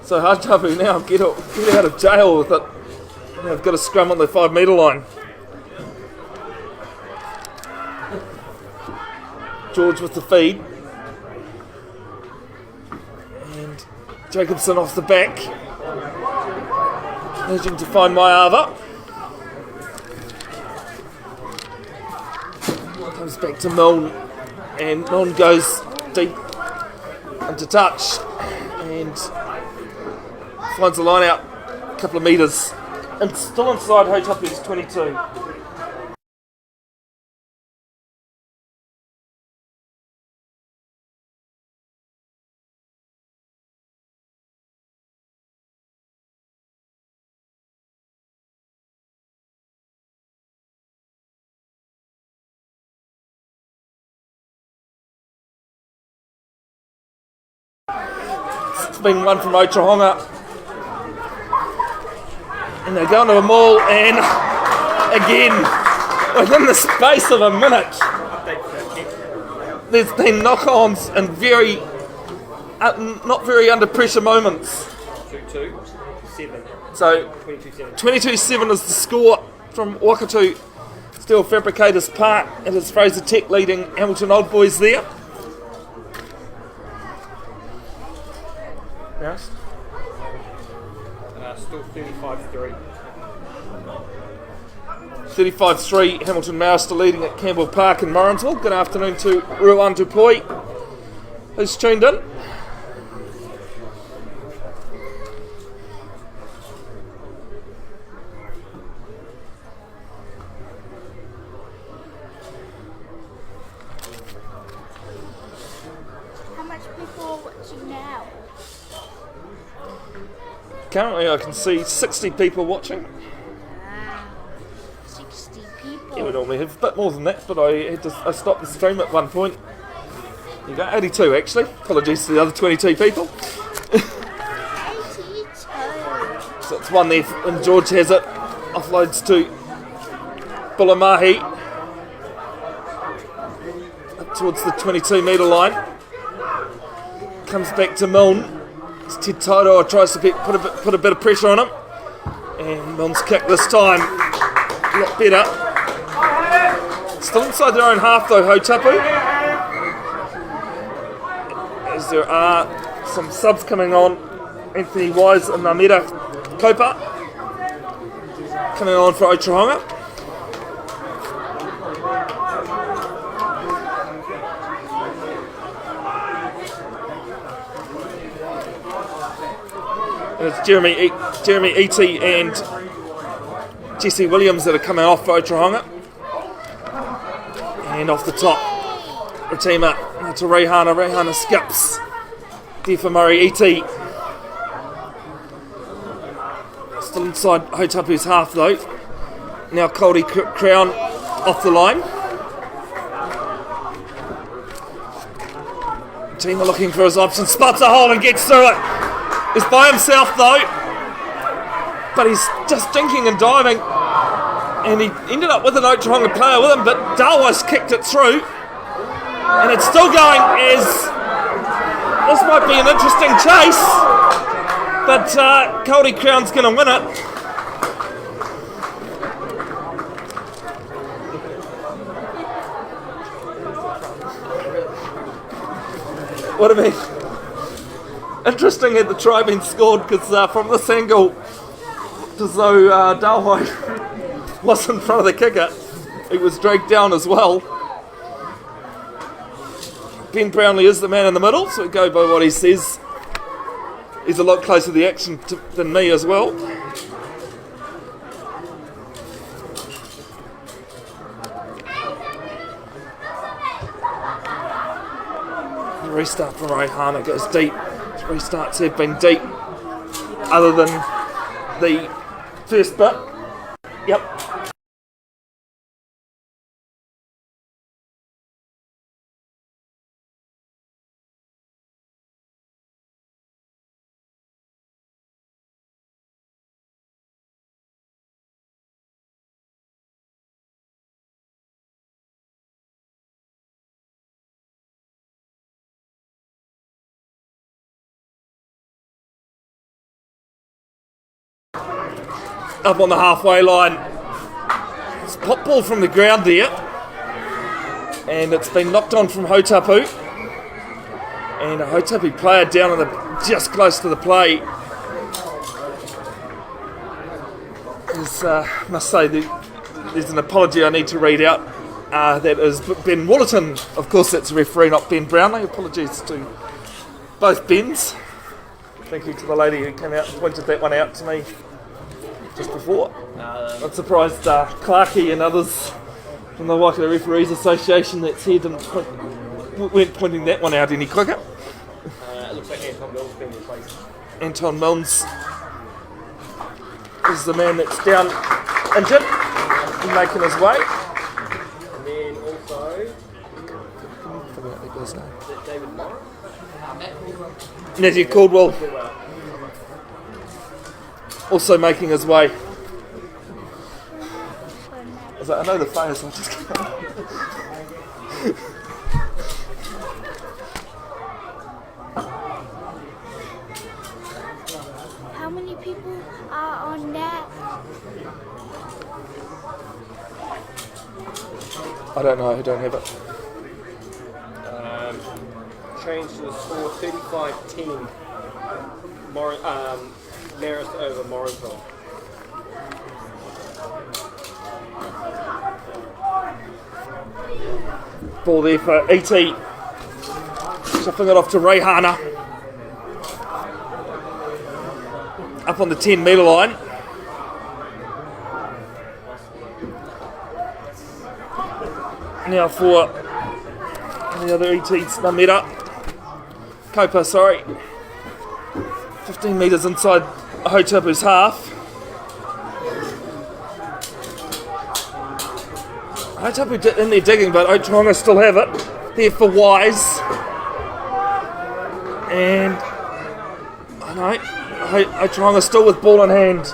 So Hautapu now get out of jail with it. They've got a scrum on the 5-metre line. George with the feed. And Jacobson off the back. Managing to find Maiava. Comes back to Milne. And Milne goes deep into touch. And finds the line out a couple of metres. And still inside Hautapu's 22. It's been one from Otorohanga. And they go into a maul, and again, within the space of a minute, there's been knock-ons and not very under pressure moments. 22-7. So 22-7 is the score from Waikato Steel Fabricators Park. It is Fraser Tech leading Hamilton Old Boys there. Yes. Still 35-3. 35-3, Hamilton Master leading at Campbell Park in Morrinsville. Good afternoon to Ruan Tupoi, who's tuned in. how much people are watching now? Currently I can see 60 people watching. Wow, 60 people. Yeah, we normally have a bit more than that, but I stopped the stream at one point. There you go, 82 actually. Apologies to the other 22 people. 82? It's one there, and George has it. Offloads to Bulamahi. Up towards the 22 metre line. Comes back to Milne. It's Ted Tairo tries to put a bit of pressure on him. And Milne's kick this time. A lot better. Still inside their own half though, Hautapu. As there are some subs coming on. Anthony Wise and Namira Kopa coming on for Otorohanga. And it's Jeremy Eaty and Jesse Williams that are coming off for Otorohanga. And off the top, Ratima to Reihana. Reihana skips. There for Murray Eaty. Still inside Hautapu's half though. Now Cody Crown off the line. Tima looking for his option. Spots a hole and gets through it. He's by himself though. But he's just dinking and diving. And he ended up with an Otorohanga player with him, but Darwas kicked it through. And it's still going as this might be an interesting chase. But Cody Crown's going to win it. Would have been interesting had the try been scored, because from this angle, as though Dalhoi was in front of the kicker. He was dragged down as well. Ben Brownlee is the man in the middle, so we go by what he says. He's a lot closer to the action than me as well. The restart for Reihana goes deep. Restarts have been deep, other than the first bit. Yep. Up on the halfway line. It's pop ball from the ground there. And it's been knocked on from Hautapu. And a Hautapu player down on just close to the play. Must say there's an apology I need to read out. That is Ben Wallerton. Of course, that's a referee, not Ben Brownlee. Apologies to both Bens. Thank you to the lady who came out and pointed that one out to me just before. Not surprised Clarkey and others from the Waikato Referees Association that's here weren't pointing that one out any quicker. It looks like Anton Milne's been replaced. Anton Milne's is the man that's down injured and making his way. And then also Is it David Morrow? Natty Caldwell also making his way. I know the players, I just can't. How many people are on that? I don't know, I don't have it. Change to the score 35-10. Marist over Morrisville. Ball there for E.T. Shuffling it off to Reihana. Up on the 10 metre line. Now for the other E.T.'s Namira. Kopa, sorry. 15 metres inside Hautapu's half. Hautapu in there digging, but Otorohanga still have it. There for Wise. And I Right. Otorohanga still with ball in hand.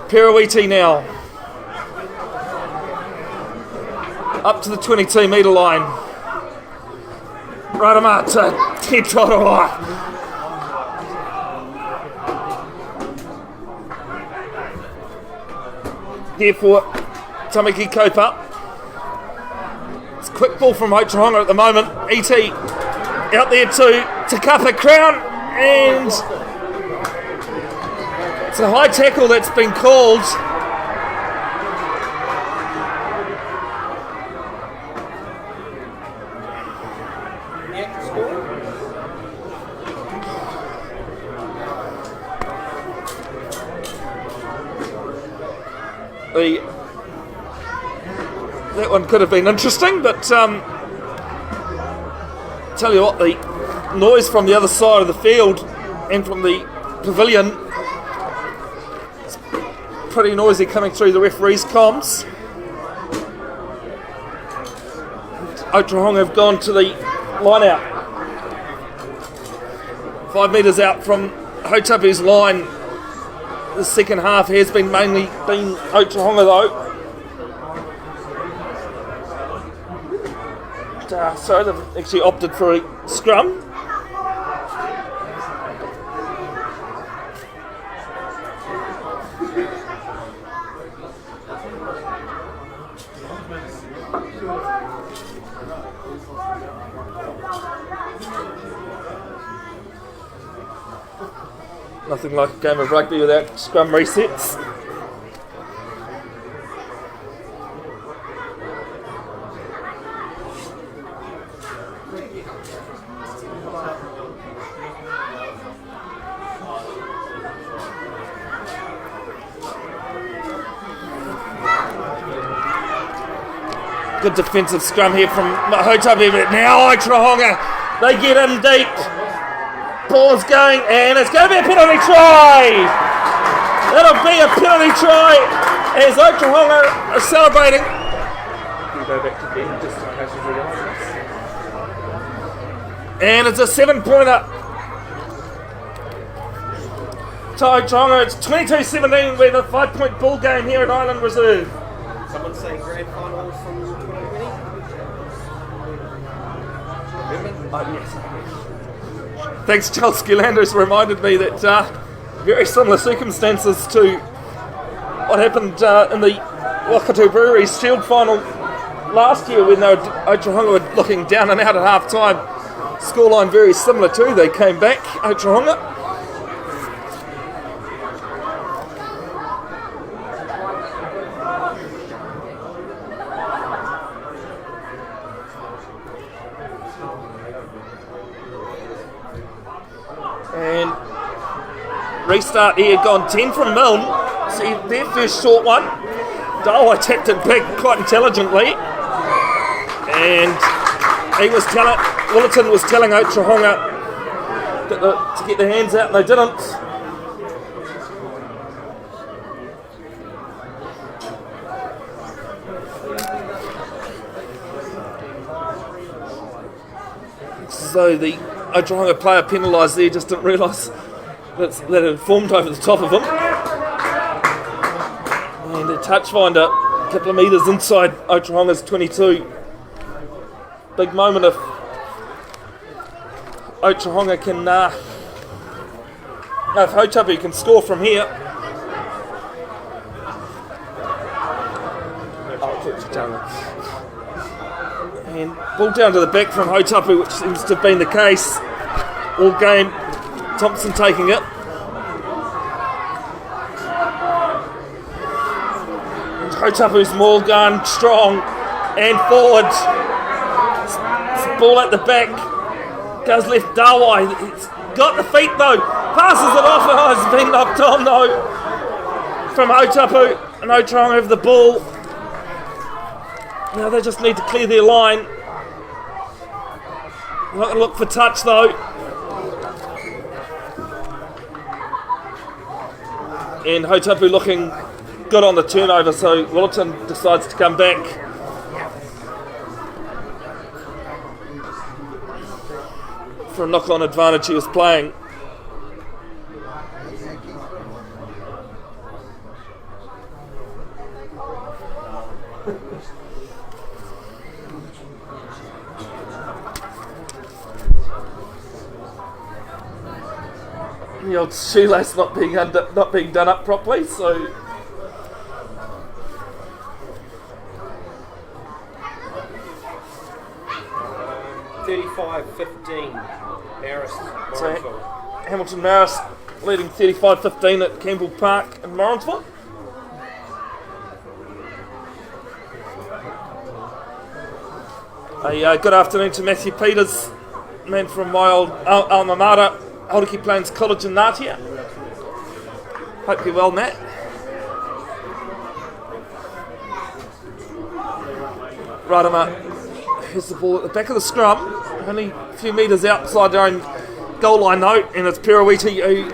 Perawiti now. Up to the 22 metre line. Radamata. Te Toroa. Here for Tamaki Kopa. It's a quick ball from Otorohanga at the moment. E.T. out there to Takapa Crown, and it's a high tackle that's been called. That one could have been interesting, but tell you what, the noise from the other side of the field and from the pavilion, it's pretty noisy coming through the referee's comms. Otorohanga have gone to the line out. 5 metres out from Hautapu's line. The second half has been mainly Otorohanga though. So they've actually opted for a scrum. Nothing like a game of rugby without scrum resets. Good defensive scrum here from Hautapu, but now Otorohanga, they get in deep. Ball's going, and it's going to be a penalty try. That'll be a penalty try as Otorohanga are celebrating. Can you go back to Bevin just in case of the And it's a 7-pointer. To Otorohanga, it's 22-17 with a 5-point ball game here at Island Reserve. Someone say grand final from 2020? Yes. Thanks, Charles Skulander has reminded me that very similar circumstances to what happened in the Waikato Brewery's Shield final last year when Otorohanga were looking down and out at half time. Scoreline very similar too. They came back, Otorohanga. And restart here, gone 10 from Milne. See their first short one. Dawai tapped it back quite intelligently. And Willerton was telling Otorohanga to get their hands out, and they didn't. So the Otorohanga player penalised there, just didn't realise that it had formed over the top of him. And a touch finder, a couple of metres inside Otorohanga's 22. Big moment if Otorohanga can, if Hautapu can score from here. And ball down to the back from Hautapu, which seems to have been the case all game. Thompson taking it. And Hautapu's maul gun strong and forward. Ball at the back. Goes left Dawai. He's got the feet though. Passes it off. Oh, it's been knocked on though from Hautapu. And Otorohanga have the ball. Now they just need to clear their line. Not going to look for touch though. And Hautapu looking good on the turnover, so Willerton decides to come back. For a knock-on advantage he was playing. the old shoelace not being done up properly, so 35-15, Maris. Hamilton Maris leading 35-15 at Campbell Park in Morrinsville. A good afternoon to Matthew Peters, man from my old alma mater, Hauraki Plains College in Ngatia. Hope you're well, Matt. Right, here's the ball at the back of the scrum, only a few metres outside their own goal line though, and it's Perawiti who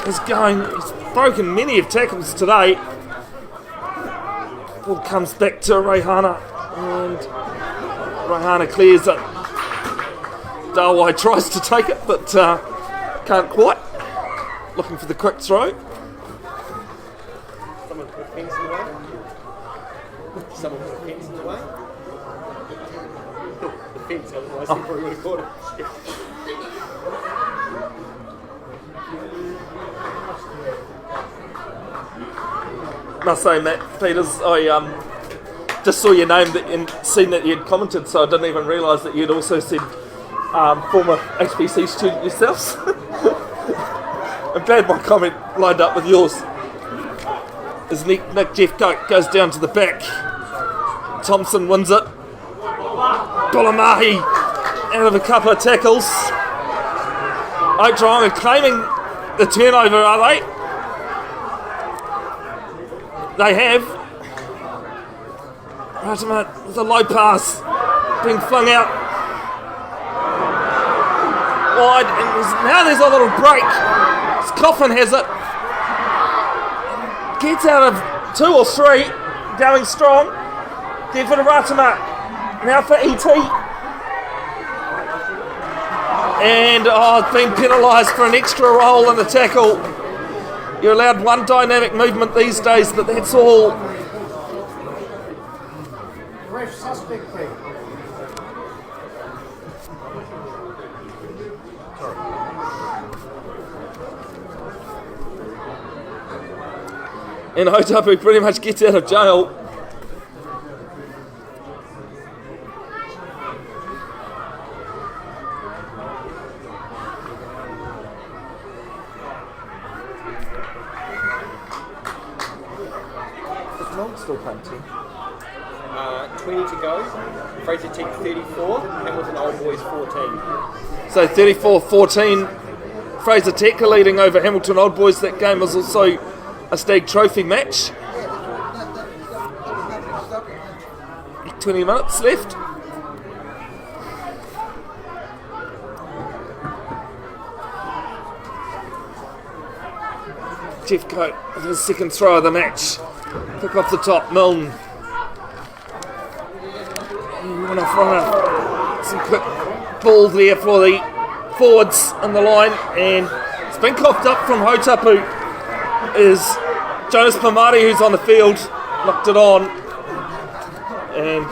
is he's broken many of tackles today. Ball comes back to Reihana, and Reihana clears it. Darwai tries to take it, but can't quite. Looking for the quick throw. Someone put a fence in the way. Someone put a fence in the way. The fence, otherwise he probably would have caught it. Must say, Matt Peters, I just saw your name and seen that you'd commented, so I didn't even realise that you'd also said former HBC student yourselves. I'm glad my comment lined up with yours. As Nick Jeffcoat goes down to the back, Thompson wins it. Bulamahi out of a couple of tackles. Otorohanga claiming the turnover, are they? They have. Right, there's a low pass being flung out wide, and now there's a little break. Coffin has it. Gets out of 2 or 3, going strong. There for the Ratama. Now for ET. And it's been penalised for an extra roll in the tackle. You're allowed one dynamic movement these days, but that's all. Ref suspect, please. And Hautapu pretty much gets out of jail. Still punting. 20 to go. Fraser Teague 34, Hamilton Old Boys 14. So 34-14. Fraser Tech are leading over Hamilton Old Boys. That game was also a Stag Trophy match. 20 minutes left. Jeffcoat with his second throw of the match. Pick off the top, Milne. Some quick ball there for the forwards on the line, and it's been coughed up from Hautapu. Is Jonas Pamari, who's on the field, knocked it on, and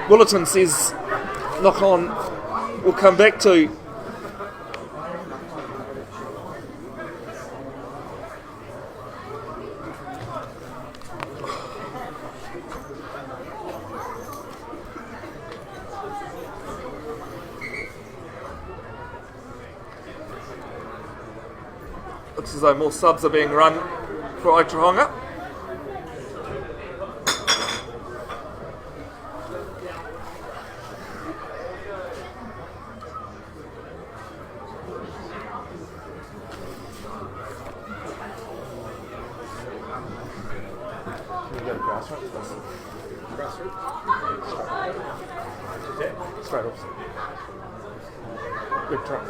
Willerton says knock on. We'll come back to. Looks as though more subs are being run for Otorohanga. You go to grassroots? Straight off. Good try.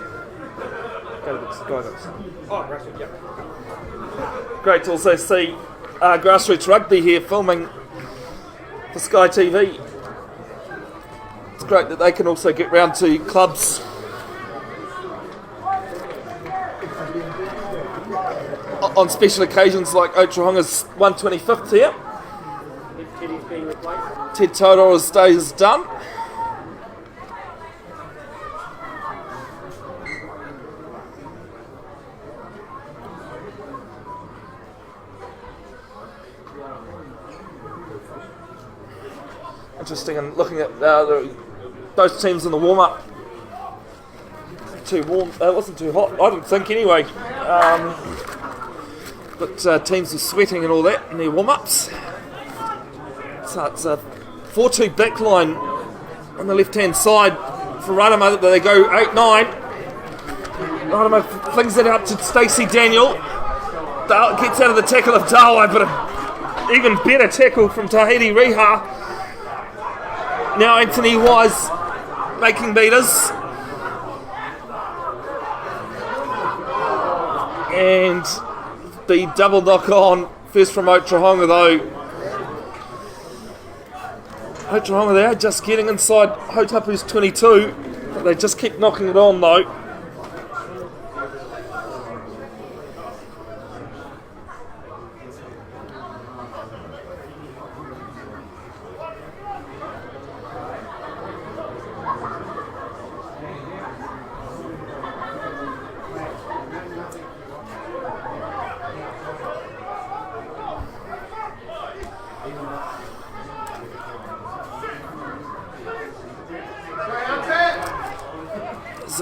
Go to the Skulander. Oh, grassroots, yep. Great to also see grassroots rugby here filming for Sky TV. It's great that they can also get round to clubs on special occasions like Otorohanga's 125th here. Teddy's being replaced. Ted Todoro's day is done. interesting in looking at both teams in the warm-up. Too warm. It wasn't too hot, I didn't think anyway. But teams were sweating and all that in their warm-ups. So it's a 4-2 backline on the left-hand side for Ranama. They go 8-9. Ranama flings it out to Stacey Daniel. Dale gets out of the tackle of Dawai, but an even better tackle from Tahiti Riha. Now Anthony Wise making meters. And the double knock on, first from Otorohanga though. Otorohanga there, just getting inside Hautapu's 22, but they just keep knocking it on though.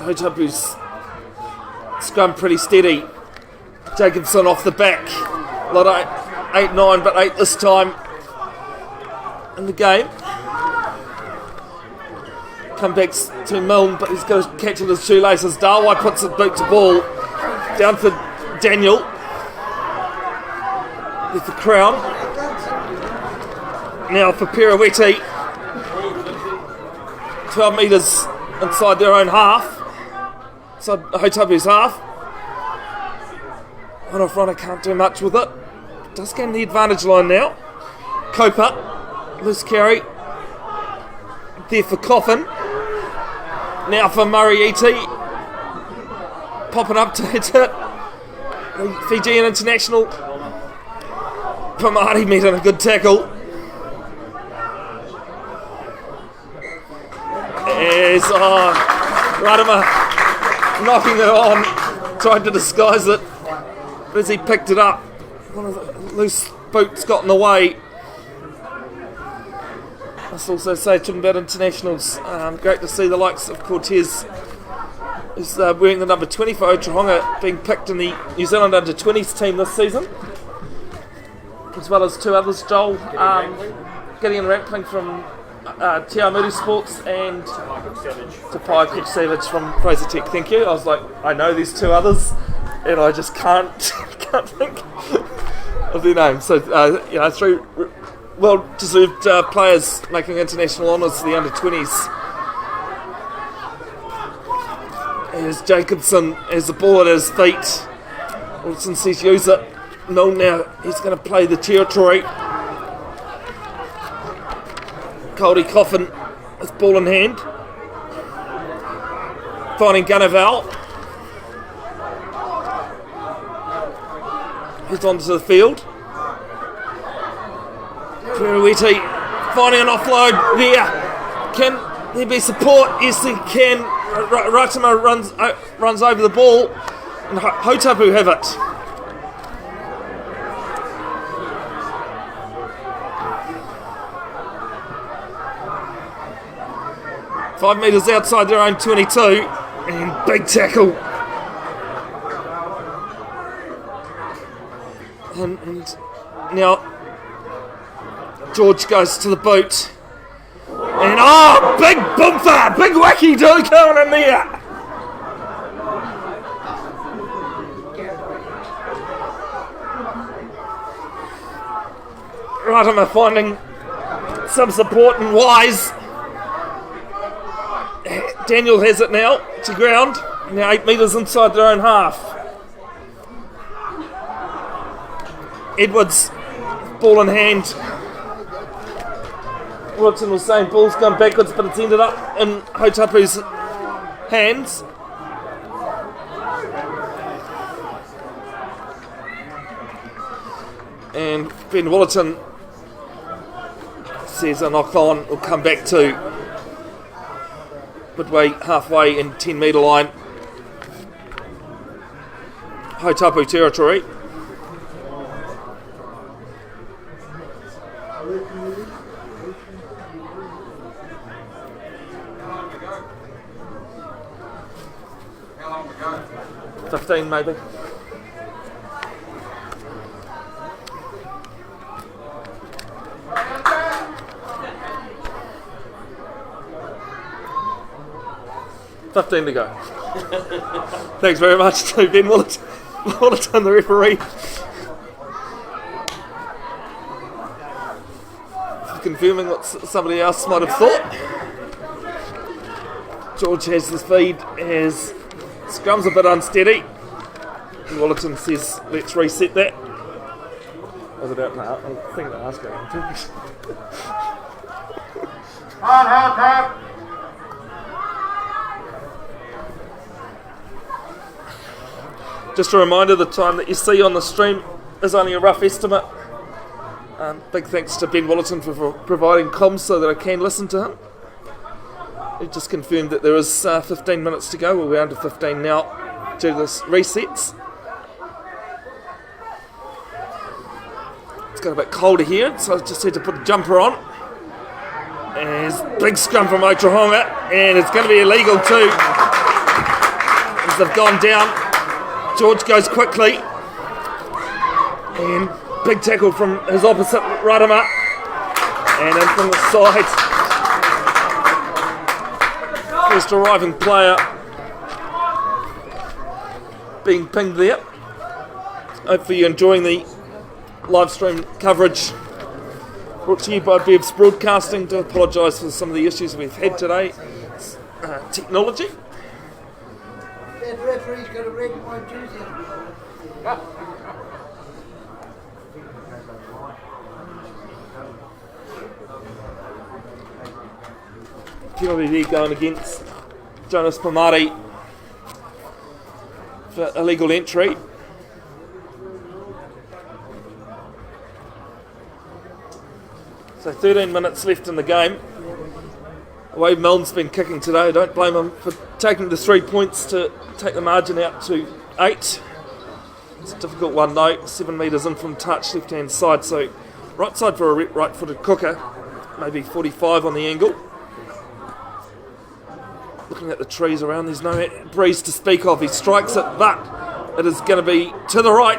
Hautapu's scrum pretty steady. Jenkinson off the back. Lot 8-9, but 8 this time in the game. Comebacks to Milne, but he's got to catch with his shoelaces. Dawai puts the boot to ball. Down for Daniel. With the crown. Now for Pirouetti. 12 metres inside their own half. So Hautapu's half. One off runner can't do much with it. Does gain the advantage line now. Coper, loose carry. There for Coffin. Now for Murray-Eti. Popping up to hit it. The Fijian international. Pamari made a good tackle. As Ranama knocking it on, tried to disguise it, but as he picked it up, one of the loose boots got in the way. I must also say, talking about internationals, great to see the likes of Cortez, who's wearing the number 20 for Otorohanga, being picked in the New Zealand under-20s team this season, as well as two others, Joel, Gideon Rampling from Te Aomuru Sports and Tapai Cook Savage from Fraser Tech. Thank you. I was like, I know these two others, and I just can't think of their names. So, three well-deserved players making international honours to the under-20s. Here's Jenkinson has the ball at his feet. Wilson says use it. No, now he's going to play the territory. Cody Coffin with ball in hand. Finding Gunnaval. He's onto the field. Pirouetti finding an offload there. Can there be support? Yes, he can. Ratama runs over the ball, and Hautapu have it. Five metres outside their own 22, and big tackle. And now George goes to the boot. And big bumper, big wacky do going in there. Right, I'm finding some support and Wise. Daniel has it now to ground. Now 8 metres inside their own half. Edwards, ball in hand. Watson was saying ball's gone backwards, but it's ended up in Hautapu's hands. And Ben Willerton says a knock on will come back to midway, halfway in 10 metre line. Hautapu territory. 15 maybe. $15 to go. Thanks very much to Ben Willerton, the referee, for confirming what somebody else might have thought. George has the feed as scrum's a bit unsteady. Willerton says, let's reset that. Was it out? No, I think they asked going to. Hautapu. Just a reminder, the time that you see on the stream is only a rough estimate. Big thanks to Ben Willerton for providing comms so that I can listen to him. He just confirmed that there is 15 minutes to go. We're under 15 now due to this resets. It's got a bit colder here, so I just had to put a jumper on. And there's a big scrum from Otorohanga, and it's going to be illegal too, as they've gone down. George goes quickly, and big tackle from his opposite, right him up, and in from the side. First arriving player being pinged there. Hopefully you're enjoying the live stream coverage brought to you by Bev's Broadcasting. To apologise for some of the issues we've had today. Technology. That referee's got a red and white jersey. Penalty there going against Jonas Pomari for illegal entry. So 13 minutes left in the game. The way Milne's been kicking today, I don't blame him for taking the 3 points to take the margin out to 8. It's a difficult one though, 7 metres in from touch, left hand side, so right side for a right footed cooker, maybe 45 on the angle. Looking at the trees around, there's no breeze to speak of. He strikes it, but it is going to be to the right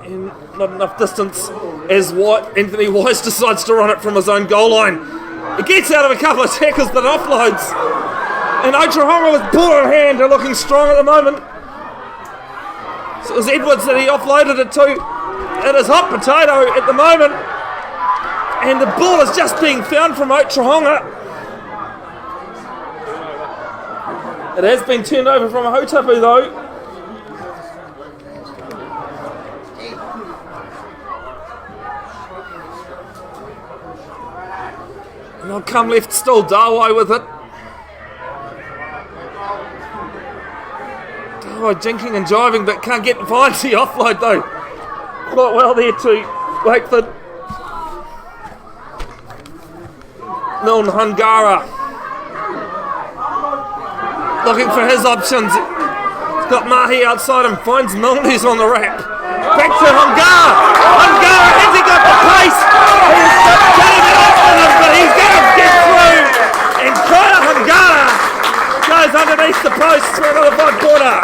and not enough distance as Anthony Wise decides to run it from his own goal line. It gets out of a couple of tackles but offloads. And Otorohanga with ball in hand are looking strong at the moment. So it was Edwards that he offloaded it to. It is hot potato at the moment. And the ball is just being found from Otorohanga. It has been turned over from Hautapu though. And they'll come left still, Darwai with it. Darwai jinking and jiving but can't get behind the offload though. Quite well there to Wakeford. Milne Hungara looking for his options. He's got Mahi outside him, finds Milne who's on the wrap. Back to Hungara. Hungara, has he got the pace? He's getting it off with him, but he's going to get through. And Kaya Hungara goes underneath the post for another 5 quarter.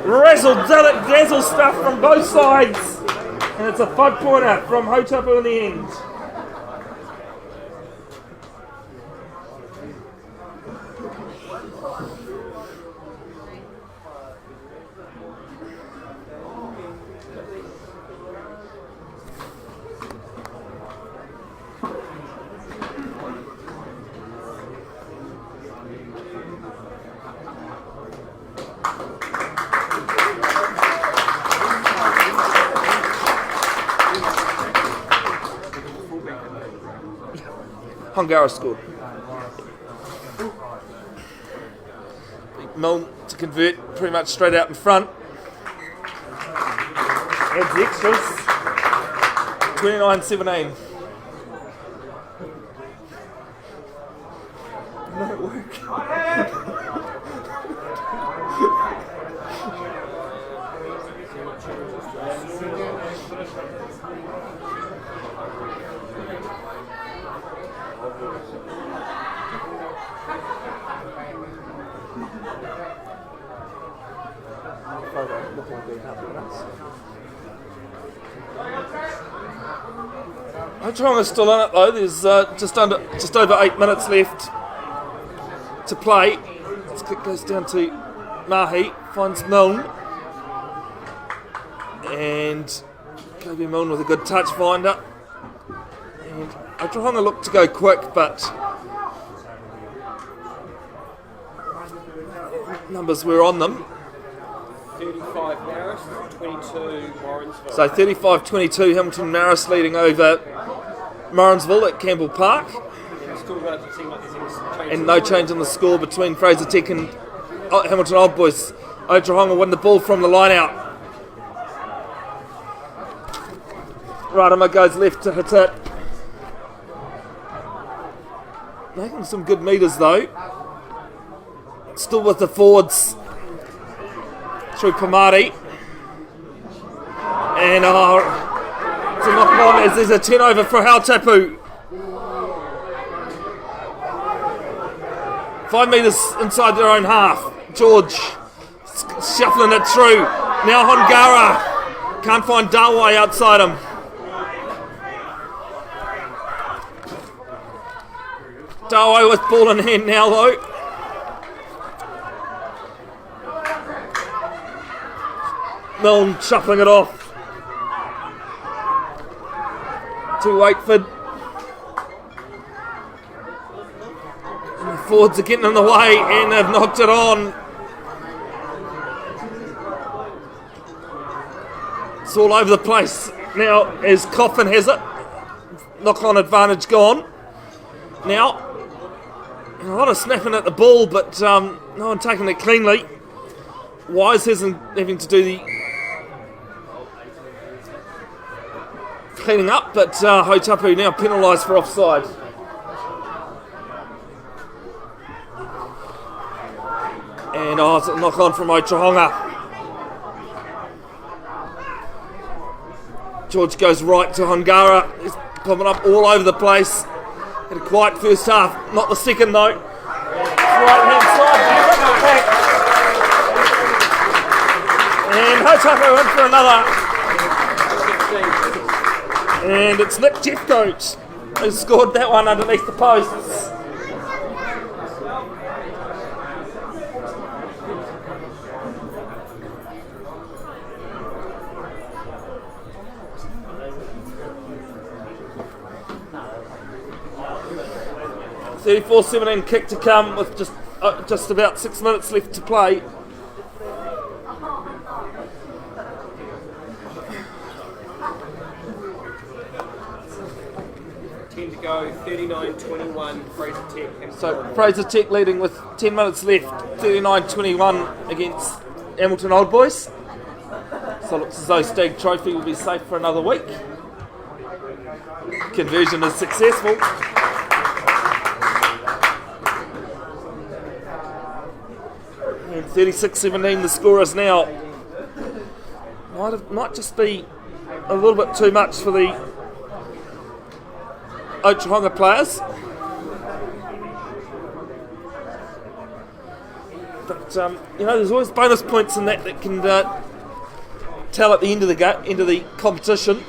Razzle stuff from both sides. And it's a 5 quarter from Hautapu in the end. Hungara scored. Milne to convert pretty much straight out in front. Adds the extras. 29-17. No work. Otoronga's still in it though. There's just over 8 minutes left to play. This kick goes down to Mahi, finds Milne, and Kobe Milne with a good touch finder. And Otorohanga looked to go quick, but numbers were on them. 35 Maris, 22 Warrensville. So 35-22, Hamilton Maris leading over Morrinsville at Campbell Park. And no change in the score between Fraser Tech and Hamilton Old Boys. Otorohanga win the ball from the line out. Radama goes left to hit it. Making some good metres though. Still with the forwards. Through Pamari. And it's a knock on as there's a 10 over for Hautapu. 5 metres inside their own half. George shuffling it through. Now Hongara. Can't find Darway outside him. Darway with ball in hand now though. Milne shuffling it off to Wakeford. And the forwards are getting in the way and they've knocked it on. It's all over the place now as Coffin has it. Knock on advantage gone. Now, a lot of snapping at the ball, but no one taking it cleanly. Wise isn't having to do the cleaning up, but Hautapu now penalised for offside. And it's a knock on from Otorohanga. George goes right to Hongara. He's popping up all over the place. Had a quiet first half, not the second though. Right hand side, and Hautapu in for another. And it's Nick Jeffcoat who scored that one underneath the posts. (34-17) kick to come with just about 6 minutes left to play. Go 39-21 Fraser Tech. So Fraser Tech leading with 10 minutes left, 39-21 against Hamilton Old Boys. So it looks as though Stag Trophy will be safe for another week. Conversion is successful. And 36-17 the score is now. Might just be a little bit too much for the Otorohanga players, but there's always bonus points in that can tell at the end of the competition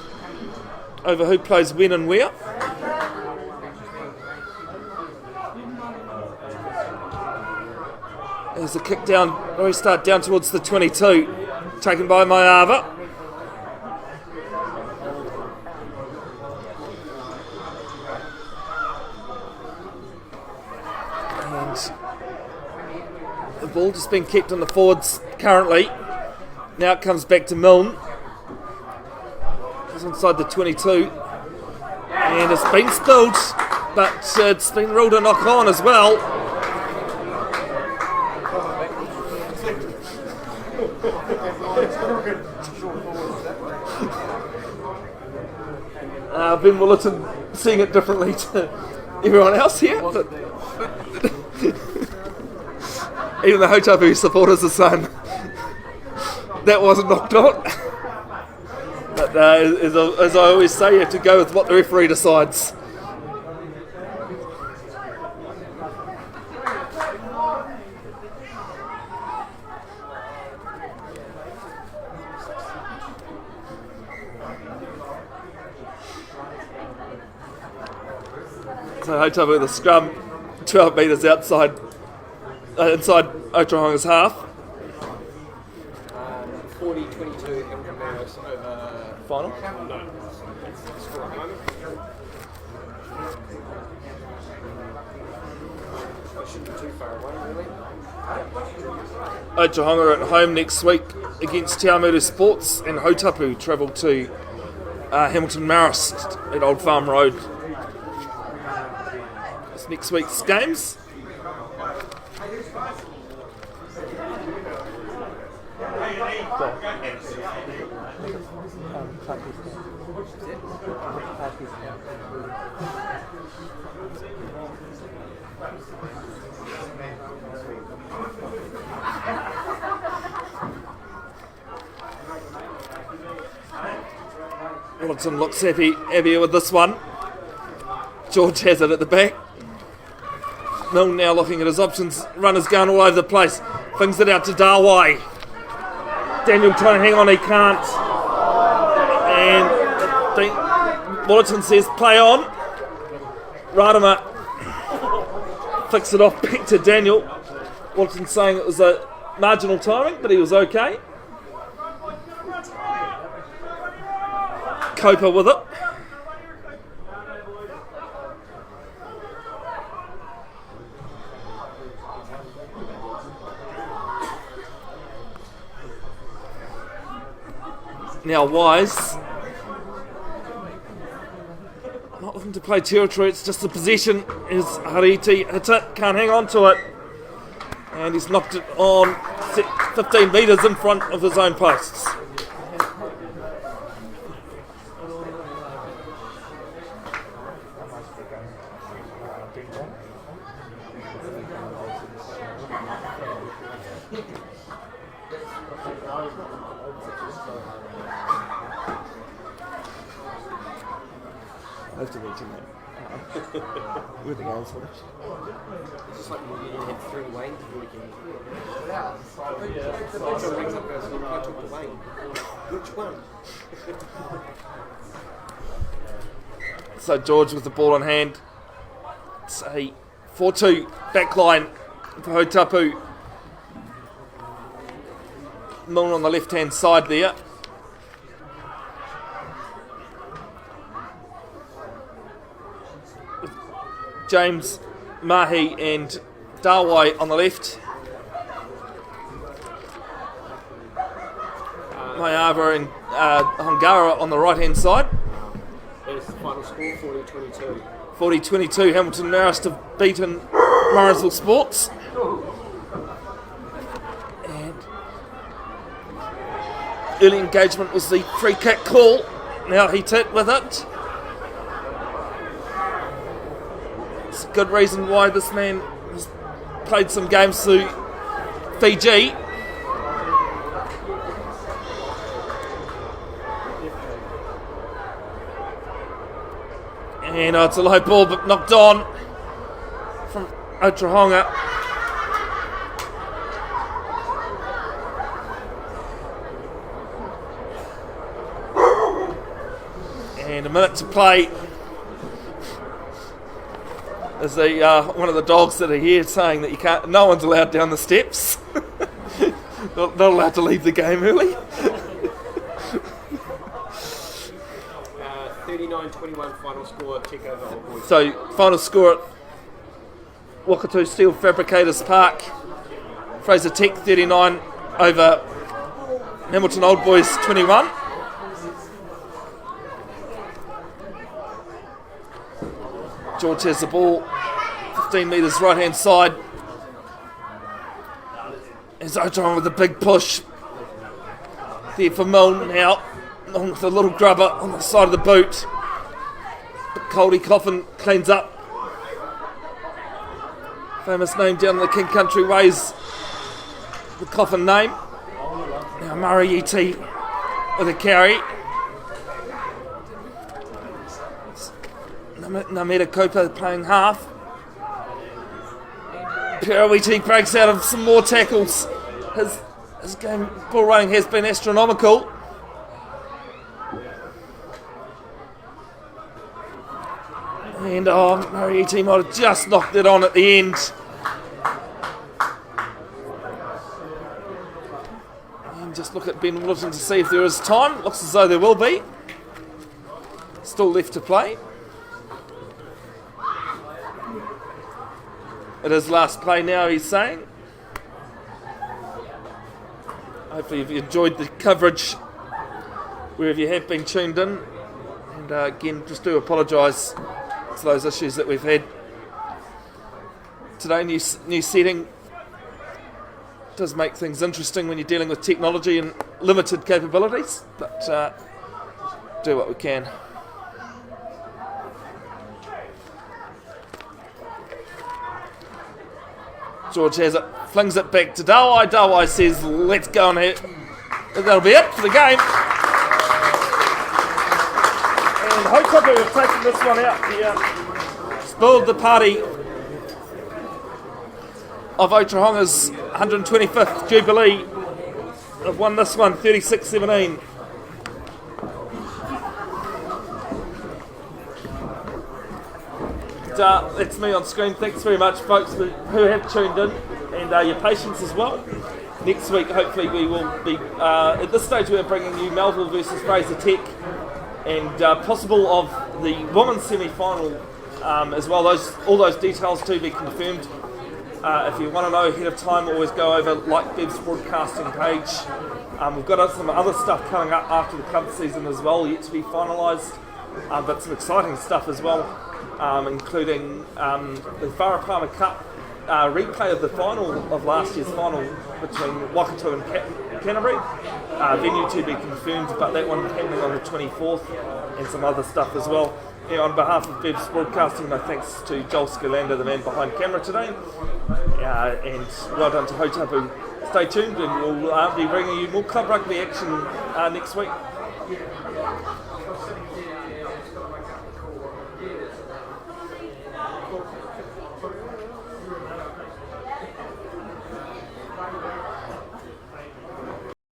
over who plays when and where. There's a kick down, restart down towards the 22, taken by Maiava. The ball just being kept on the forwards currently. Now it comes back to Milne. He's inside the 22. And it's been spilled, but it's been ruled a knock on as well. Ben Willerton seeing it differently to everyone else here. But even the Hautapu supporters are saying that wasn't knocked on. But as I always say, you have to go with what the referee decides. So Hautapu with a scrum, 12 metres outside, inside Otorohanga's half. 40-22 Hamilton Maris over... Final? No. It's score at the moment. I shouldn't be too far away, really. Otorohanga at home next week against Te Awamutu Sports, and Hautapu travel to Hamilton Maris at Old Farm Road. It's next week's games. Wellington looks happier with this one. George has it at the back. Milne now looking at his options. Runners going all over the place. Flings it out to Dawai. Daniel trying to hang on, he can't. And Wellington says play on. Radama flicks it off back to Daniel. Wellington saying it was a marginal timing, but he was okay. Coper with it. Now Wise, not looking to play territory, it's just the possession. Is Hariti hits it, can't hang on to it, and he's knocked it on 15 metres in front of his own posts. With the goals for it. It's just like when you had 3 Wayne before we can... So rings up goes, I took the Wayne. Which one? So George with the ball in hand. It's a 4-2 backline for Hautapu. Milne on the left-hand side there. James, Mahi and Dawai on the left. Mayava and Hungara on the right-hand side. There's the final score, 40-22. 40-22, Hamilton Maris have beaten Morrisville Sports. And early engagement was the free kick call. Now he's hit with it. It's a good reason why this man has played some games through Fiji. And it's a low ball but knocked on from Otorohanga. And a minute to play. There's one of the dogs that are here saying that you can't. No one's allowed down the steps. not allowed to leave the game early. 39-21 final score. Check over all boys. So final score at Waikato Steel Fabricators Park. Fraser Tech 39 over Hamilton Old Boys 21. George has the ball, 15 metres right hand side. As Otorohanga with a big push. There for Milne now. On with a little grubber on the side of the boot. But Coldy Coffin cleans up. Famous name down the King Country Ways. The Coffin name. Now Murray E.T. with a carry. Nameda Copa playing half. Perawiti breaks out of some more tackles. His game ball running has been astronomical. And Mariette might have just knocked it on at the end. And just look at Ben Willerton to see if there is time. Looks as though there will be. Still left to play. It is last play now, he's saying. Hopefully you've enjoyed the coverage wherever you have been tuned in. And again, just do apologise to those issues that we've had today. New setting does make things interesting when you're dealing with technology and limited capabilities, but do what we can. George has it, flings it back to Dawai. Dawai says, let's go on here. That'll be it for the game. And Hautapu have taken this one out here. Spoiled the party of Otorohanga's 125th Jubilee. They've won this one 36-17. That's me on screen. Thanks very much, folks, who have tuned in, and your patience as well. Next week, hopefully, we will be, at this stage, we're bringing you Melville versus Fraser Tech, and possible of the women's semi-final as well. All those details to be confirmed. If you want to know ahead of time, always go over like Bev's broadcasting page. We've got some other stuff coming up after the club season as well, yet to be finalised, but some exciting stuff as well, including the Farapama Cup replay of the final of last year's final between Waikato and Canterbury. Venue to be confirmed, but that one happening on the 24th, and some other stuff as well. Yeah, on behalf of Bev's broadcasting, my thanks to Joel Skulander, the man behind camera today, and well done to Hautapu. Stay tuned, and we'll be bringing you more club rugby action next week.